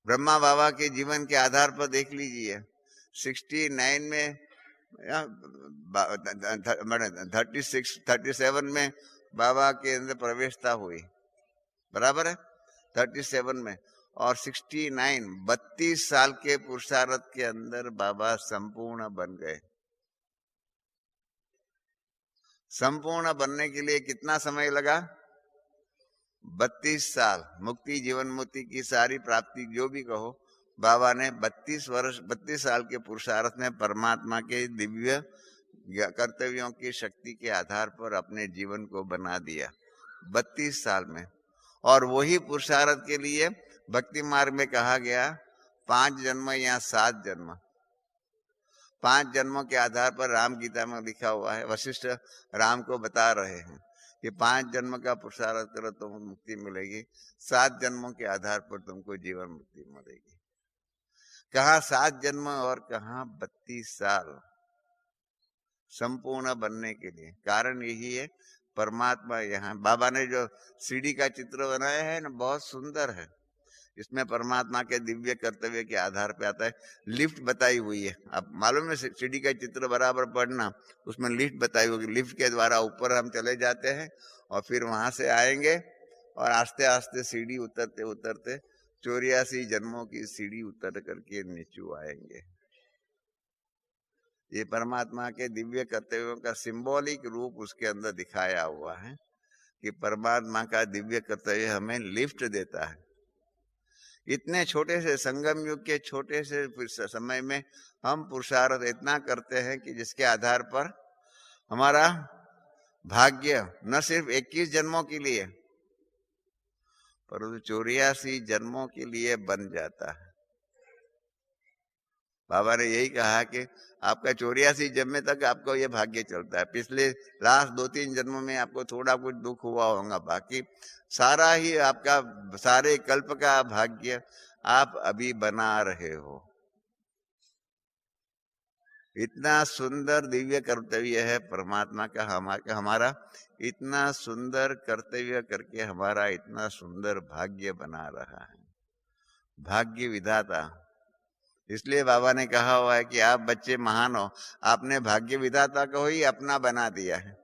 ब्रह्मा बाबा के जीवन के आधार पर देख लीजिए, 69 में 37 में बाबा के अंदर प्रवेशता हुई, बराबर है 37 में। और 32 साल के पुरुषार्थ के अंदर बाबा संपूर्ण बन गए। संपूर्ण बनने के लिए कितना समय लगा? 32 साल। मुक्ति, जीवन मुक्ति की सारी प्राप्ति जो भी कहो, बाबा ने 32 साल के पुरुषार्थ में परमात्मा के दिव्य कर्तव्यों की शक्ति के आधार पर अपने जीवन को बना दिया 32 साल में। और वही पुरुषार्थ के लिए भक्ति मार्ग में कहा गया 5 जन्म या 7 जन्म। 5 जन्मों के आधार पर राम गीता में लिखा हुआ है, वशिष्ठ राम को बता रहे हैं कि 5 जन्म का पुरुषार्थ करो तो मुक्ति मिलेगी, 7 जन्मों के आधार पर तुमको जीवन मुक्ति मिलेगी। कहाँ 7 जन्म और कहाँ 32 साल संपूर्ण बनने के लिए। कारण यही है, परमात्मा यहाँ, बाबा ने जो सीढ़ी का चित्र बनाया है ना, बहुत सुंदर है। इसमें परमात्मा के दिव्य कर्तव्य के आधार पे आता है। लिफ्ट बताई हुई है, अब मालूम है सीढ़ी का चित्र बराबर पढ़ना, उसमें लिफ्ट बताई हुई। लिफ्ट के द्वारा ऊपर हम चले जाते हैं और फिर वहां से आएंगे और आस्ते आस्ते सीढ़ी उतरते उतरते 84 जन्मों की सीढ़ी उतर करके नीचे आएंगे। ये परमात्मा के दिव्य कर्तव्यों का सिंबॉलिक रूप उसके अंदर दिखाया हुआ है कि परमात्मा का दिव्य कर्तव्य हमें लिफ्ट देता है। इतने छोटे से संगम युग के छोटे से समय में हम पुरुषार्थ इतना करते हैं कि जिसके आधार पर हमारा भाग्य न सिर्फ 21 जन्मों के लिए परंतु 84 जन्मों के लिए बन जाता है। बाबा ने यही कहा कि आपका 84 जन्म तक आपको ये भाग्य चलता है। पिछले लास्ट 2-3 जन्मों में आपको थोड़ा कुछ दुख हुआ होगा, बाकी सारा ही आपका सारे कल्प का भाग्य आप अभी बना रहे हो। इतना सुंदर दिव्य कर्तव्य है परमात्मा का हमारा इतना सुंदर कर्तव्य करके हमारा इतना सुंदर भाग्य बना रहा है, भाग्य विधाता। इसलिए बाबा ने कहा हुआ है कि आप बच्चे महान हो, आपने भाग्य विधाता को ही अपना बना दिया है।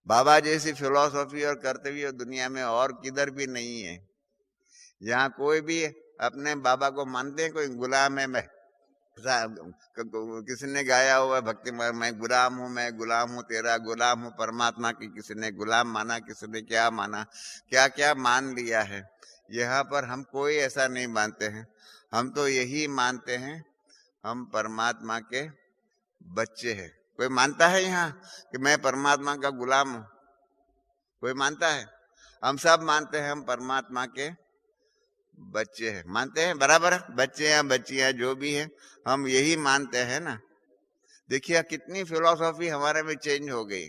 बाबा जैसी फिलॉसफी और कर्तव्य दुनिया में और किधर भी नहीं है। जहाँ कोई भी अपने बाबा को मानते हैं, कोई गुलाम है। मैं किसी ने गाया हुआ है भक्ति, मैं गुलाम हूँ तेरा गुलाम हूँ। परमात्मा की किसी ने गुलाम माना, किसी ने क्या माना, क्या क्या मान लिया है। यहाँ पर हम कोई ऐसा नहीं मानते हैं। हम तो यही मानते हैं हम परमात्मा के बच्चे हैं। कोई मानता है यहाँ कि मैं परमात्मा का गुलाम हूँ? कोई मानता है? हम सब मानते हैं हम परमात्मा के बच्चे हैं। मानते हैं बराबर, बच्चे हैं बच्चियां जो भी है हम यही मानते हैं ना। देखिए कितनी फिलॉसफी हमारे में चेंज हो गई।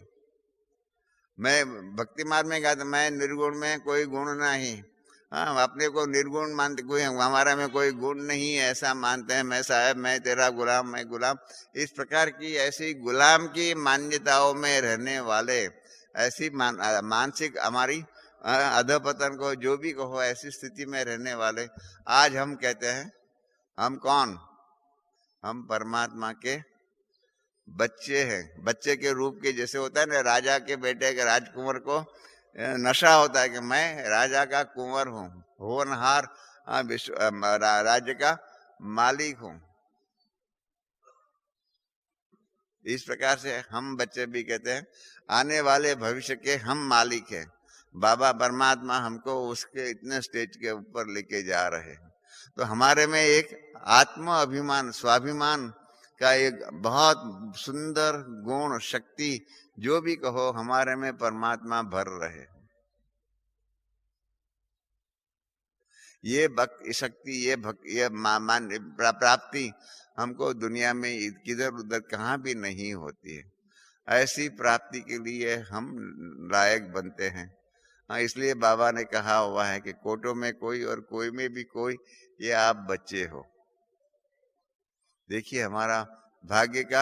मैं भक्ति मार्ग में कहा था मैं निर्गुण में कोई गुण नहीं। हाँ, अपने को निर्गुण मानते, कोई हमारा में कोई गुण नहीं है ऐसा मानते हैं। मैं साहब मैं तेरा गुलाम, मैं गुलाम। इस प्रकार की ऐसी गुलाम की मान्यताओं में रहने वाले, ऐसी मानसिक हमारी अधपतन को जो भी कहो, ऐसी स्थिति में रहने वाले आज हम कहते हैं हम कौन? हम परमात्मा के बच्चे हैं। बच्चे के रूप के जैसे होता है ना, राजा के बेटे के राजकुंवर को नशा होता है कि मैं राजा का कुंवर हूँ, होनहार राज्य का मालिक हूँ। इस प्रकार से हम बच्चे भी कहते हैं आने वाले भविष्य के हम मालिक हैं। बाबा परमात्मा हमको उसके इतने स्टेज के ऊपर लेके जा रहे हैं। तो हमारे में एक आत्म अभिमान, स्वाभिमान का एक बहुत सुंदर गुण, शक्ति जो भी कहो हमारे में परमात्मा भर रहे। ये शक्ति, ये प्राप्ति हमको दुनिया में किधर उधर कहाँ भी नहीं होती है। ऐसी प्राप्ति के लिए हम लायक बनते हैं। हाँ, इसलिए बाबा ने कहा हुआ है कि कोटों में कोई और कोई में भी कोई, ये आप बच्चे हो। देखिए हमारा भाग्य का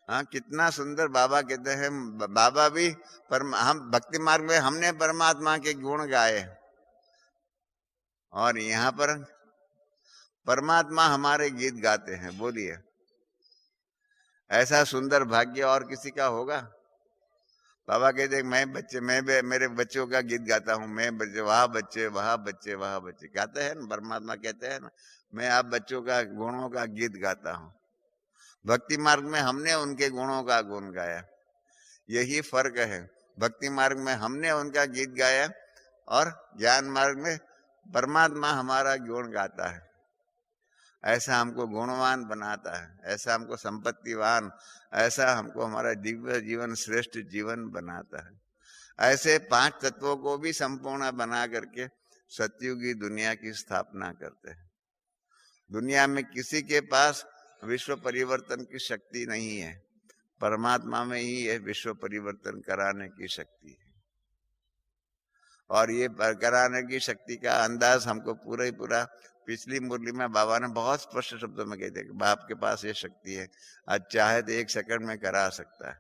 हाँ कितना सुंदर बाबा कहते हैं। बाबा भी हम भक्ति मार्ग में हमने परमात्मा के गुण गाए और यहाँ पर परमात्मा हमारे गीत गाते हैं। बोलिए ऐसा सुंदर भाग्य और किसी का होगा? बाबा कहते मेरे बच्चों का गीत गाता हूँ, मैं बच्चे वहाँ बच्चे वहाँ बच्चे वहाँ बच्चे गाते हैं ना, परमात्मा कहते हैं ना, मैं आप बच्चों का गुणों का गीत गाता हूँ। भक्ति मार्ग में हमने उनके गुणों का गुण गाया, यही फर्क है। भक्ति मार्ग में हमने उनका गीत गाया और ज्ञान मार्ग में परमात्मा हमारा गुण गाता है। ऐसा हमको गुणवान बनाता है, ऐसा हमको संपत्तिवान, ऐसा हमको हमारा दिव्य जीवन श्रेष्ठ जीवन बनाता है। ऐसे 5 तत्वों को भी संपूर्ण बना करके सतयुगी दुनिया की स्थापना करते हैं। दुनिया में किसी के पास विश्व परिवर्तन की शक्ति नहीं है, परमात्मा में ही है विश्व परिवर्तन कराने की शक्ति है। और ये कराने की शक्ति का अंदाज हमको पूरा ही पूरा पिछली मुरली में बाबा ने बहुत स्पष्ट शब्दों में कहते कि बाप के पास ये शक्ति है, आज चाहे तो 1 सेकंड में करा सकता है।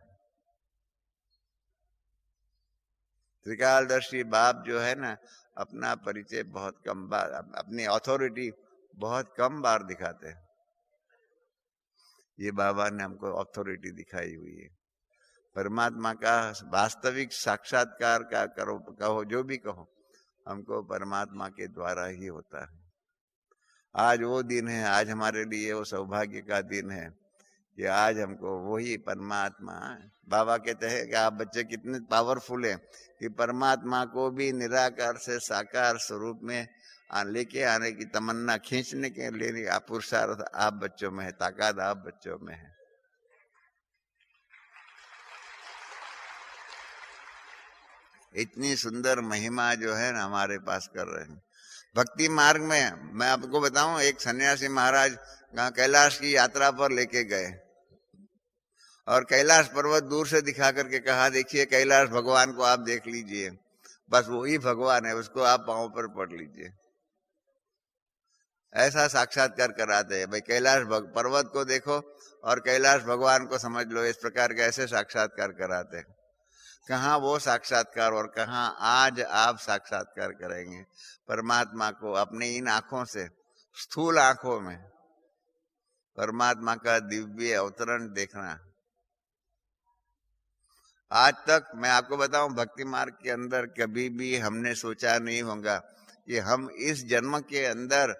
त्रिकालदर्शी बाप जो है ना, अपना परिचय बहुत कम बार, अपनी अथॉरिटी बहुत कम बार दिखाते हैं। ये बाबा ने हमको अथॉरिटी दिखाई हुई है। परमात्मा का वास्तविक साक्षात्कार का कहो जो भी कहो, हमको परमात्मा के द्वारा ही होता है। आज वो दिन है, आज हमारे लिए वो सौभाग्य का दिन है कि आज हमको वही परमात्मा, बाबा कहते हैं कि आप बच्चे कितने पावरफुल हैं कि परमात्मा को भी निराकार से साकार स्वरूप में लेके आने की तमन्ना, खींचने के लिए पुरुषार्थ आप बच्चों में है, ताकत आप बच्चों में है। इतनी सुंदर महिमा जो है ना हमारे पास कर रहे हैं। भक्ति मार्ग में मैं आपको बताऊं, एक सन्यासी महाराज कैलाश की यात्रा पर लेके गए और कैलाश पर्वत दूर से दिखा करके कहा, देखिए कैलाश भगवान को आप देख लीजिए, बस वही भगवान है, उसको आप पांव पर पड़ लीजिए। ऐसा साक्षात्कार कराते हैं भाई, कैलाश पर्वत को देखो और कैलाश भगवान को समझ लो, इस प्रकार के ऐसे साक्षात्कार कराते हैं। कहाँ वो साक्षात्कार और कहाँ आज आप साक्षात्कार करेंगे परमात्मा को अपने इन आंखों से, स्थूल आंखों में परमात्मा का दिव्य अवतरण देखना। आज तक मैं आपको बताऊं, भक्ति मार्ग के अंदर कभी भी हमने सोचा नहीं होगा कि हम इस जन्म के अंदर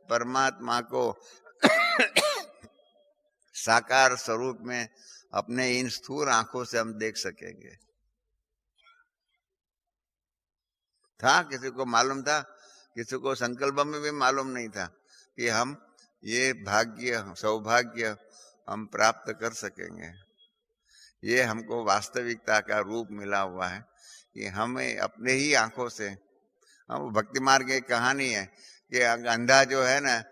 परमात्मा को साकार स्वरूप में अपने इन स्थूल आंखों से हम देख सकेंगे। था किसी को मालूम था, किसी को संकल्प में भी मालूम नहीं था कि हम ये भाग्य सौभाग्य हम प्राप्त कर सकेंगे। ये हमको वास्तविकता का रूप मिला हुआ है कि हमें अपने ही आंखों से, हम भक्ति मार्ग की कहानी है कि अंधा जो है ना,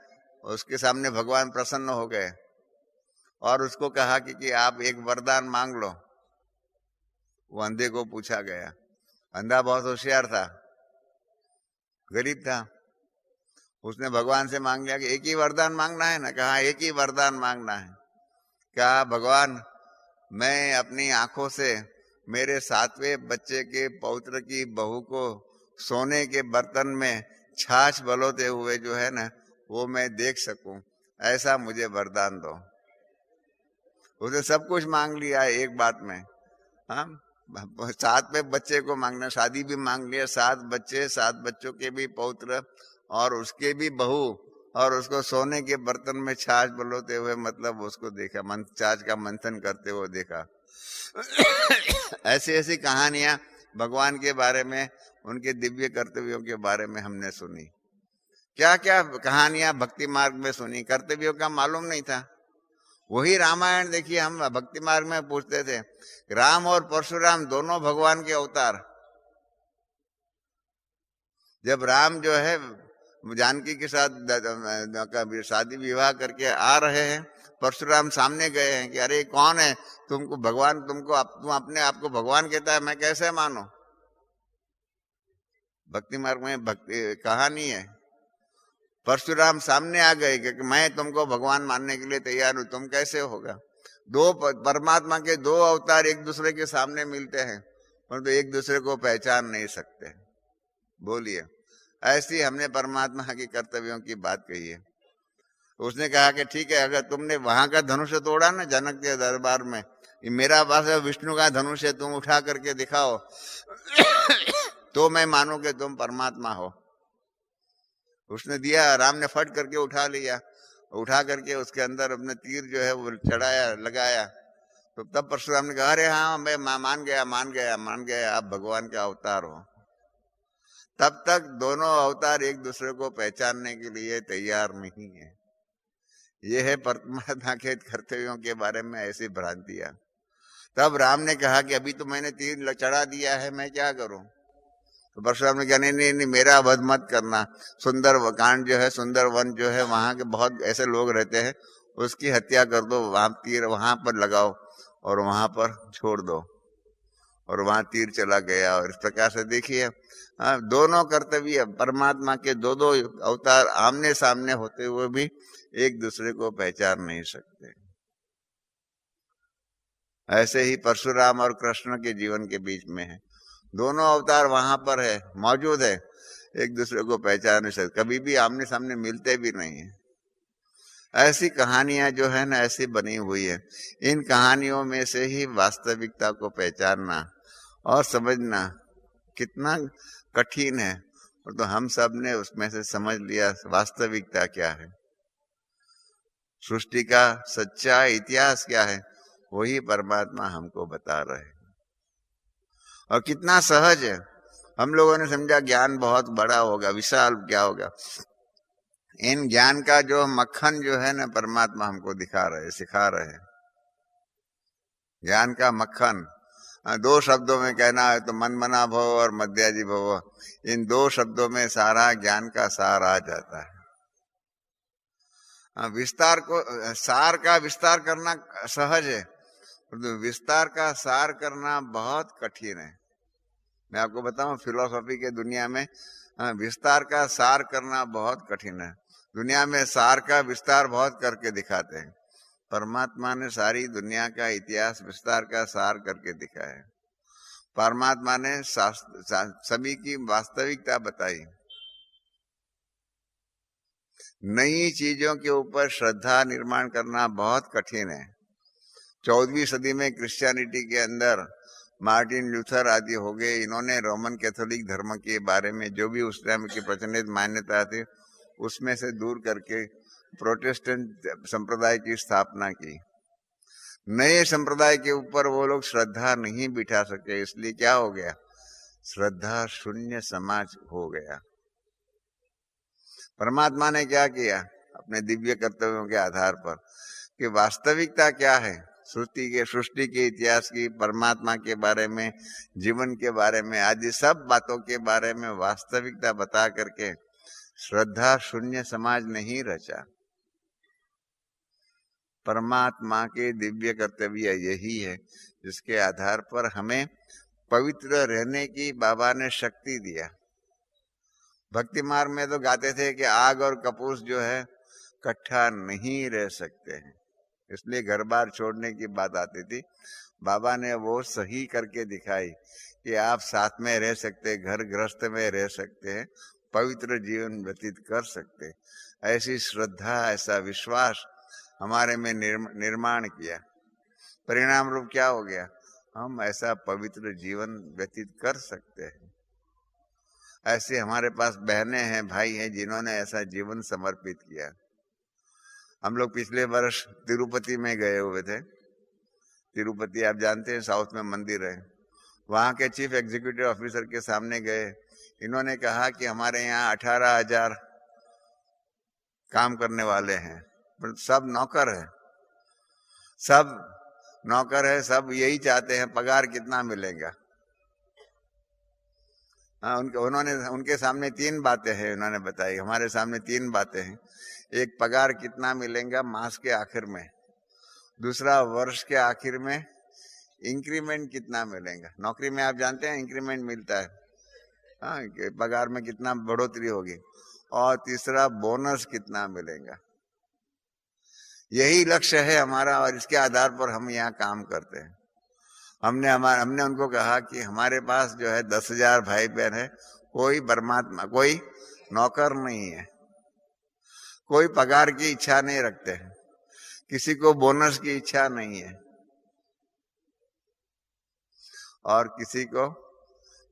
उसके सामने भगवान प्रसन्न हो गए और उसको कहा कि आप एक वरदान मांग लो। वो अंधे को पूछा गया, अंधा बहुत होशियार था, गरीब था, उसने भगवान से मांग लिया कि एक ही वरदान मांगना है ना। कहा एक ही वरदान मांगना है। कहा भगवान, मैं अपनी आंखों से मेरे 7वें बच्चे के पौत्र की बहू को सोने के बर्तन में छाछ बलोते हुए जो है ना, वो मैं देख सकूं, ऐसा मुझे वरदान दो। उसने सब कुछ मांग लिया है एक बात में। हाँ, 7वें बच्चे को मांगना, शादी भी मांग लिया, 7 बच्चे, 7 बच्चों के भी पौत्र और उसके भी बहू, और उसको सोने के बर्तन में छाछ बलोते हुए, मतलब उसको देखा, छाछ का मंथन करते हुए देखा। ऐसी ऐसी कहानियां भगवान के बारे में, उनके दिव्य कर्तव्यों के बारे में हमने सुनी। क्या क्या कहानियां भक्ति मार्ग में सुनी, कर्तव्यों का मालूम नहीं था। वही रामायण देखिए, हम भक्ति मार्ग में पूछते थे, राम और परशुराम दोनों भगवान के अवतार। जब राम जो है जानकी के साथ शादी विवाह करके आ रहे हैं, परशुराम सामने गए हैं कि अरे कौन है तुमको भगवान, तुम अपने आप को भगवान कहता है, मैं कैसे मानूं। भक्ति मार्ग में भक्ति कहानी है। परशुराम सामने आ गए कि मैं तुमको भगवान मानने के लिए तैयार हूं, तुम कैसे होगा। दो परमात्मा के 2 अवतार एक दूसरे के सामने मिलते हैं, परंतु एक दूसरे को पहचान नहीं सकते। बोलिए, ऐसी हमने परमात्मा के कर्तव्यों की बात कही है। उसने कहा कि ठीक है, अगर तुमने वहां का धनुष तोड़ा ना जनक के दरबार में, ये मेरा पास है विष्णु का धनुष है, तुम उठा करके दिखाओ तो मैं मानूं कि तुम परमात्मा हो। उसने दिया, राम ने फट करके उठा लिया, उठा करके उसके अंदर अपने तीर जो है वो चढ़ाया, लगाया। तो तब परशुराम ने कहा, अरे हाँ मैं मान गया, आप भगवान के अवतार हो। तब तक दोनों अवतार एक दूसरे को पहचानने के लिए तैयार नहीं है। ये है परमात्मा के कर्तव्यों के बारे में ऐसी भ्रांतियां। तब राम ने कहा कि अभी तो मैंने तीर चढ़ा दिया है, मैं क्या करूं? तो परशुराम ने कहा, नहीं, मेरा वध मत करना। सुंदर कांड जो है, सुंदर वन जो है, वहां के बहुत ऐसे लोग रहते हैं, उसकी हत्या कर दो, वहां तीर वहां पर लगाओ और वहां पर छोड़ दो। और वहां तीर चला गया। और इस प्रकार से देखिए, दोनों कर्तव्य परमात्मा के दो अवतार आमने सामने होते हुए भी एक दूसरे को पहचान नहीं सकते। ऐसे ही परशुराम और कृष्ण के जीवन के बीच में है, दोनों अवतार वहां पर है, मौजूद है, एक दूसरे को पहचान नहीं सकते, कभी भी आमने सामने मिलते भी नहीं है। ऐसी कहानियां जो है ना, ऐसी बनी हुई है। इन कहानियों में से ही वास्तविकता को पहचानना और समझना कितना कठिन है। तो हम सब ने उसमें से समझ लिया वास्तविकता क्या है, सृष्टि का सच्चा इतिहास क्या है, वही परमात्मा हमको बता रहे हैं। और कितना सहज है। हम लोगों ने समझा ज्ञान बहुत बड़ा होगा, विशाल क्या होगा। इन ज्ञान का जो मक्खन जो है ना, परमात्मा हमको दिखा रहे, सिखा रहे हैं। ज्ञान का मक्खन, दो शब्दों में कहना है तो मनमना भव और मध्याजी भव, इन दो शब्दों में सारा ज्ञान का सार आ जाता है। विस्तार को, सार का विस्तार करना सहज है, तो विस्तार का सार करना बहुत कठिन है। मैं आपको बताऊं, फिलोसॉफी के दुनिया में विस्तार का सार करना बहुत कठिन है। दुनिया में सार का विस्तार बहुत करके दिखाते हैं। परमात्मा ने सारी दुनिया का इतिहास विस्तार का सार करके दिखाया है। परमात्मा ने सभी की वास्तविकता बताई। नई चीजों के ऊपर श्रद्धा निर्माण करना बहुत कठिन है। 14वीं सदी में क्रिश्चियनिटी के अंदर मार्टिन लूथर आदि हो गए, इन्होंने रोमन कैथोलिक धर्म के बारे में जो भी उस टाइम की प्रचलित मान्यता थी उसमें से दूर करके प्रोटेस्टेंट संप्रदाय की स्थापना की। नए संप्रदाय के ऊपर वो लोग श्रद्धा नहीं बिठा सके, इसलिए क्या हो गया, श्रद्धा शून्य समाज हो गया। परमात्मा ने क्या किया, अपने दिव्य कर्तव्यों के आधार पर कि वास्तविकता क्या है, सृष्टि के इतिहास की, परमात्मा के बारे में, जीवन के बारे में, आदि सब बातों के बारे में वास्तविकता बता करके श्रद्धा शून्य समाज नहीं रचा। परमात्मा के दिव्य कर्तव्य यही है जिसके आधार पर हमें पवित्र रहने की बाबा ने शक्ति दिया। भक्ति मार्ग में तो गाते थे कि आग और कपूस जो है इकट्ठा नहीं रह सकते हैं, इसलिए घर बार छोड़ने की बात आती थी। बाबा ने वो सही करके दिखाई कि आप साथ में रह सकते, घर गृहस्थ में रह सकते हैं, पवित्र जीवन व्यतीत कर सकते। ऐसी श्रद्धा, ऐसा विश्वास हमारे में निर्माण किया। परिणाम रूप क्या हो गया, हम ऐसा पवित्र जीवन व्यतीत कर सकते हैं। ऐसे हमारे पास बहनें हैं, भाई हैं, जिन्होंने ऐसा जीवन समर्पित किया। हम लोग पिछले वर्ष तिरुपति में गए हुए थे। तिरुपति आप जानते हैं, साउथ में मंदिर है। वहाँ के चीफ एग्जीक्यूटिव ऑफिसर के सामने गए। इन्होंने कहा कि हमारे यहाँ 18,000 काम करने वाले हैं, सब नौकर है, सब नौकर है, सब यही चाहते हैं पगार कितना मिलेगा। हाँ, उन्होंने उनके सामने 3 बातें हैं, उन्होंने बताई, हमारे सामने 3 बातें हैं। एक, पगार कितना मिलेगा मास के आखिर में। दूसरा, वर्ष के आखिर में इंक्रीमेंट कितना मिलेगा। नौकरी में आप जानते हैं इंक्रीमेंट मिलता है, हाँ, पगार में कितना बढ़ोतरी होगी। और तीसरा, बोनस कितना मिलेगा। यही लक्ष्य है हमारा और इसके आधार पर हम यहाँ काम करते हैं। हमने उनको कहा कि हमारे पास जो है 10,000 भाई बहन है, कोई परमात्मा, कोई नौकर नहीं है, कोई पगार की इच्छा नहीं रखते हैं, किसी को बोनस की इच्छा नहीं है। और किसी को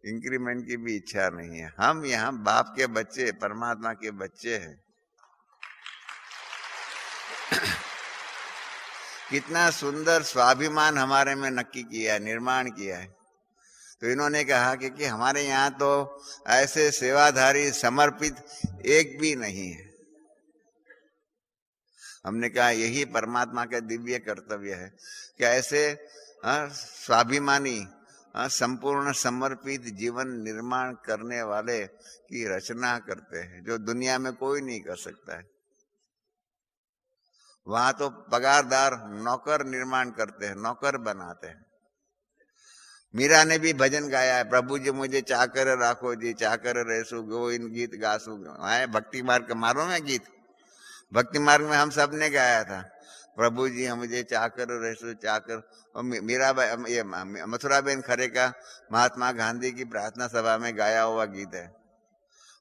इंक्रीमेंट की भी इच्छा नहीं है। हम यहाँ बाप के बच्चे, परमात्मा के बच्चे हैं। कितना सुंदर स्वाभिमान हमारे में नक्की किया है, निर्माण किया है। तो इन्होंने कहा कि हमारे यहाँ तो ऐसे सेवाधारी समर्पित एक भी नहीं है। हमने कहा यही परमात्मा का दिव्य कर्तव्य है कि ऐसे स्वाभिमानी संपूर्ण समर्पित जीवन निर्माण करने वाले की रचना करते हैं, जो दुनिया में कोई नहीं कर सकता है। वहां तो पगारदार नौकर निर्माण करते हैं, नौकर बनाते हैं। मीरा ने भी भजन गाया है, प्रभु जी मुझे चाकर राखो जी, चाकर रेसु गोविंद गीत गासु। आए भक्ति मार्ग मारो में गीत, भक्ति मार्ग में हम सब ने गाया था, प्रभु जी मुझे चाकर रेसु चाकर। और मीरा ये मथुरा बेन खरे का महात्मा गांधी की प्रार्थना सभा में गाया हुआ गीत है,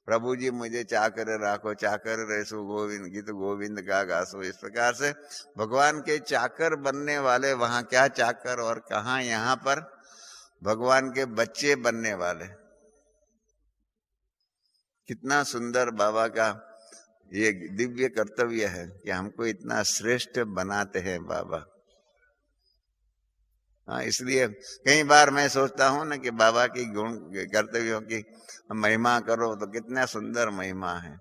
प्रभु जी मुझे चाकर राखो, चाकर रेसु गोविंद गीत गोविंद का गासो। इस प्रकार से भगवान के चाकर बनने वाले वहां क्या चाकर और कहाँ यहाँ पर भगवान के बच्चे बनने वाले। कितना सुंदर बाबा का ये दिव्य कर्तव्य है कि हमको इतना श्रेष्ठ बनाते हैं बाबा। हाँ, इसलिए कई बार मैं सोचता हूँ ना कि बाबा की गुण कर्तव्यों की महिमा करो तो कितना सुंदर महिमा है।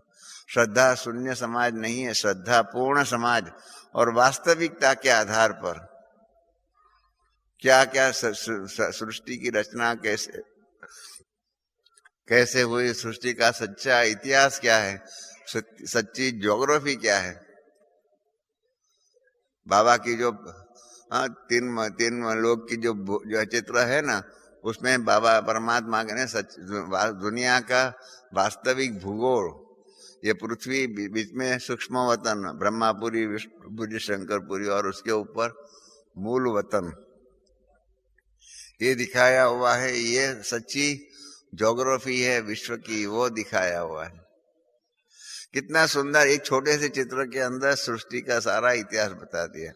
श्रद्धा शून्य समाज नहीं है, श्रद्धा पूर्ण समाज। और वास्तविकता के आधार पर क्या क्या सृष्टि की रचना कैसे कैसे हुई, सृष्टि का सच्चा इतिहास क्या है, सच्ची ज्योग्राफी क्या है। बाबा की जो तीन लोक की जो चित्र है ना, उसमें बाबा परमात्मा ने दुनिया का वास्तविक भूगोल, ये पृथ्वी, बीच में सूक्ष्म वतन ब्रह्मापुरी, विष्णुपुरी, शंकरपुरी और उसके ऊपर मूल वतन, ये दिखाया हुआ है। ये सच्ची ज्योग्राफी है विश्व की, वो दिखाया हुआ है। कितना सुंदर, एक छोटे से चित्र के अंदर सृष्टि का सारा इतिहास बता दिया।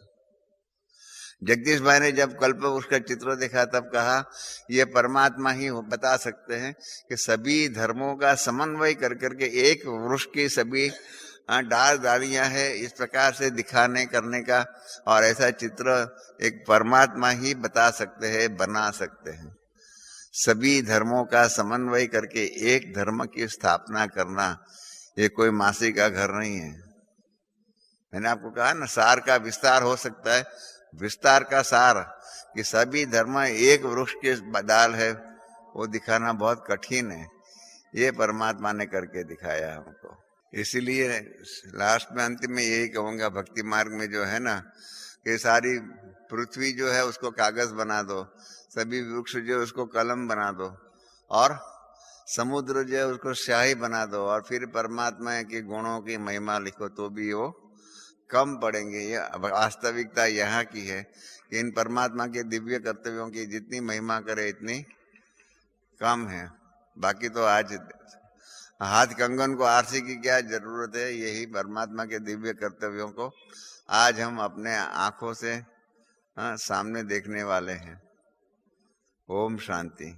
जगदीश भाई ने जब कल्प उसका चित्र देखा तब कहा ये परमात्मा ही बता सकते हैं कि सभी धर्मों का समन्वय कर करके एक वृक्ष की सभी डाल डालियां है, इस प्रकार से दिखाने करने का, और ऐसा चित्र एक परमात्मा ही बता सकते हैं, बना सकते हैं। सभी धर्मों का समन्वय करके एक धर्म की स्थापना करना, ये कोई मासी का घर नहीं है। मैंने आपको कहा ना, सार का विस्तार हो सकता है, विस्तार का सार कि सभी धर्म एक वृक्ष के डाल है, वो दिखाना बहुत कठिन है। ये परमात्मा ने करके दिखाया हमको। इसीलिए लास्ट में अंतिम में यही कहूंगा, भक्ति मार्ग में जो है ना, कि सारी पृथ्वी जो है उसको कागज बना दो, सभी वृक्ष जो है उसको कलम बना दो, और समुद्र जो है उसको स्याही बना दो, और फिर परमात्मा के गुणों की महिमा लिखो तो भी वो कम पड़ेंगे। ये वास्तविकता यहाँ की है कि इन परमात्मा के दिव्य कर्तव्यों की जितनी महिमा करे इतनी कम है। बाकी तो आज हाथ कंगन को आरसी की क्या जरूरत है, यही परमात्मा के दिव्य कर्तव्यों को आज हम अपने आंखों से सामने देखने वाले हैं। ओम शांति।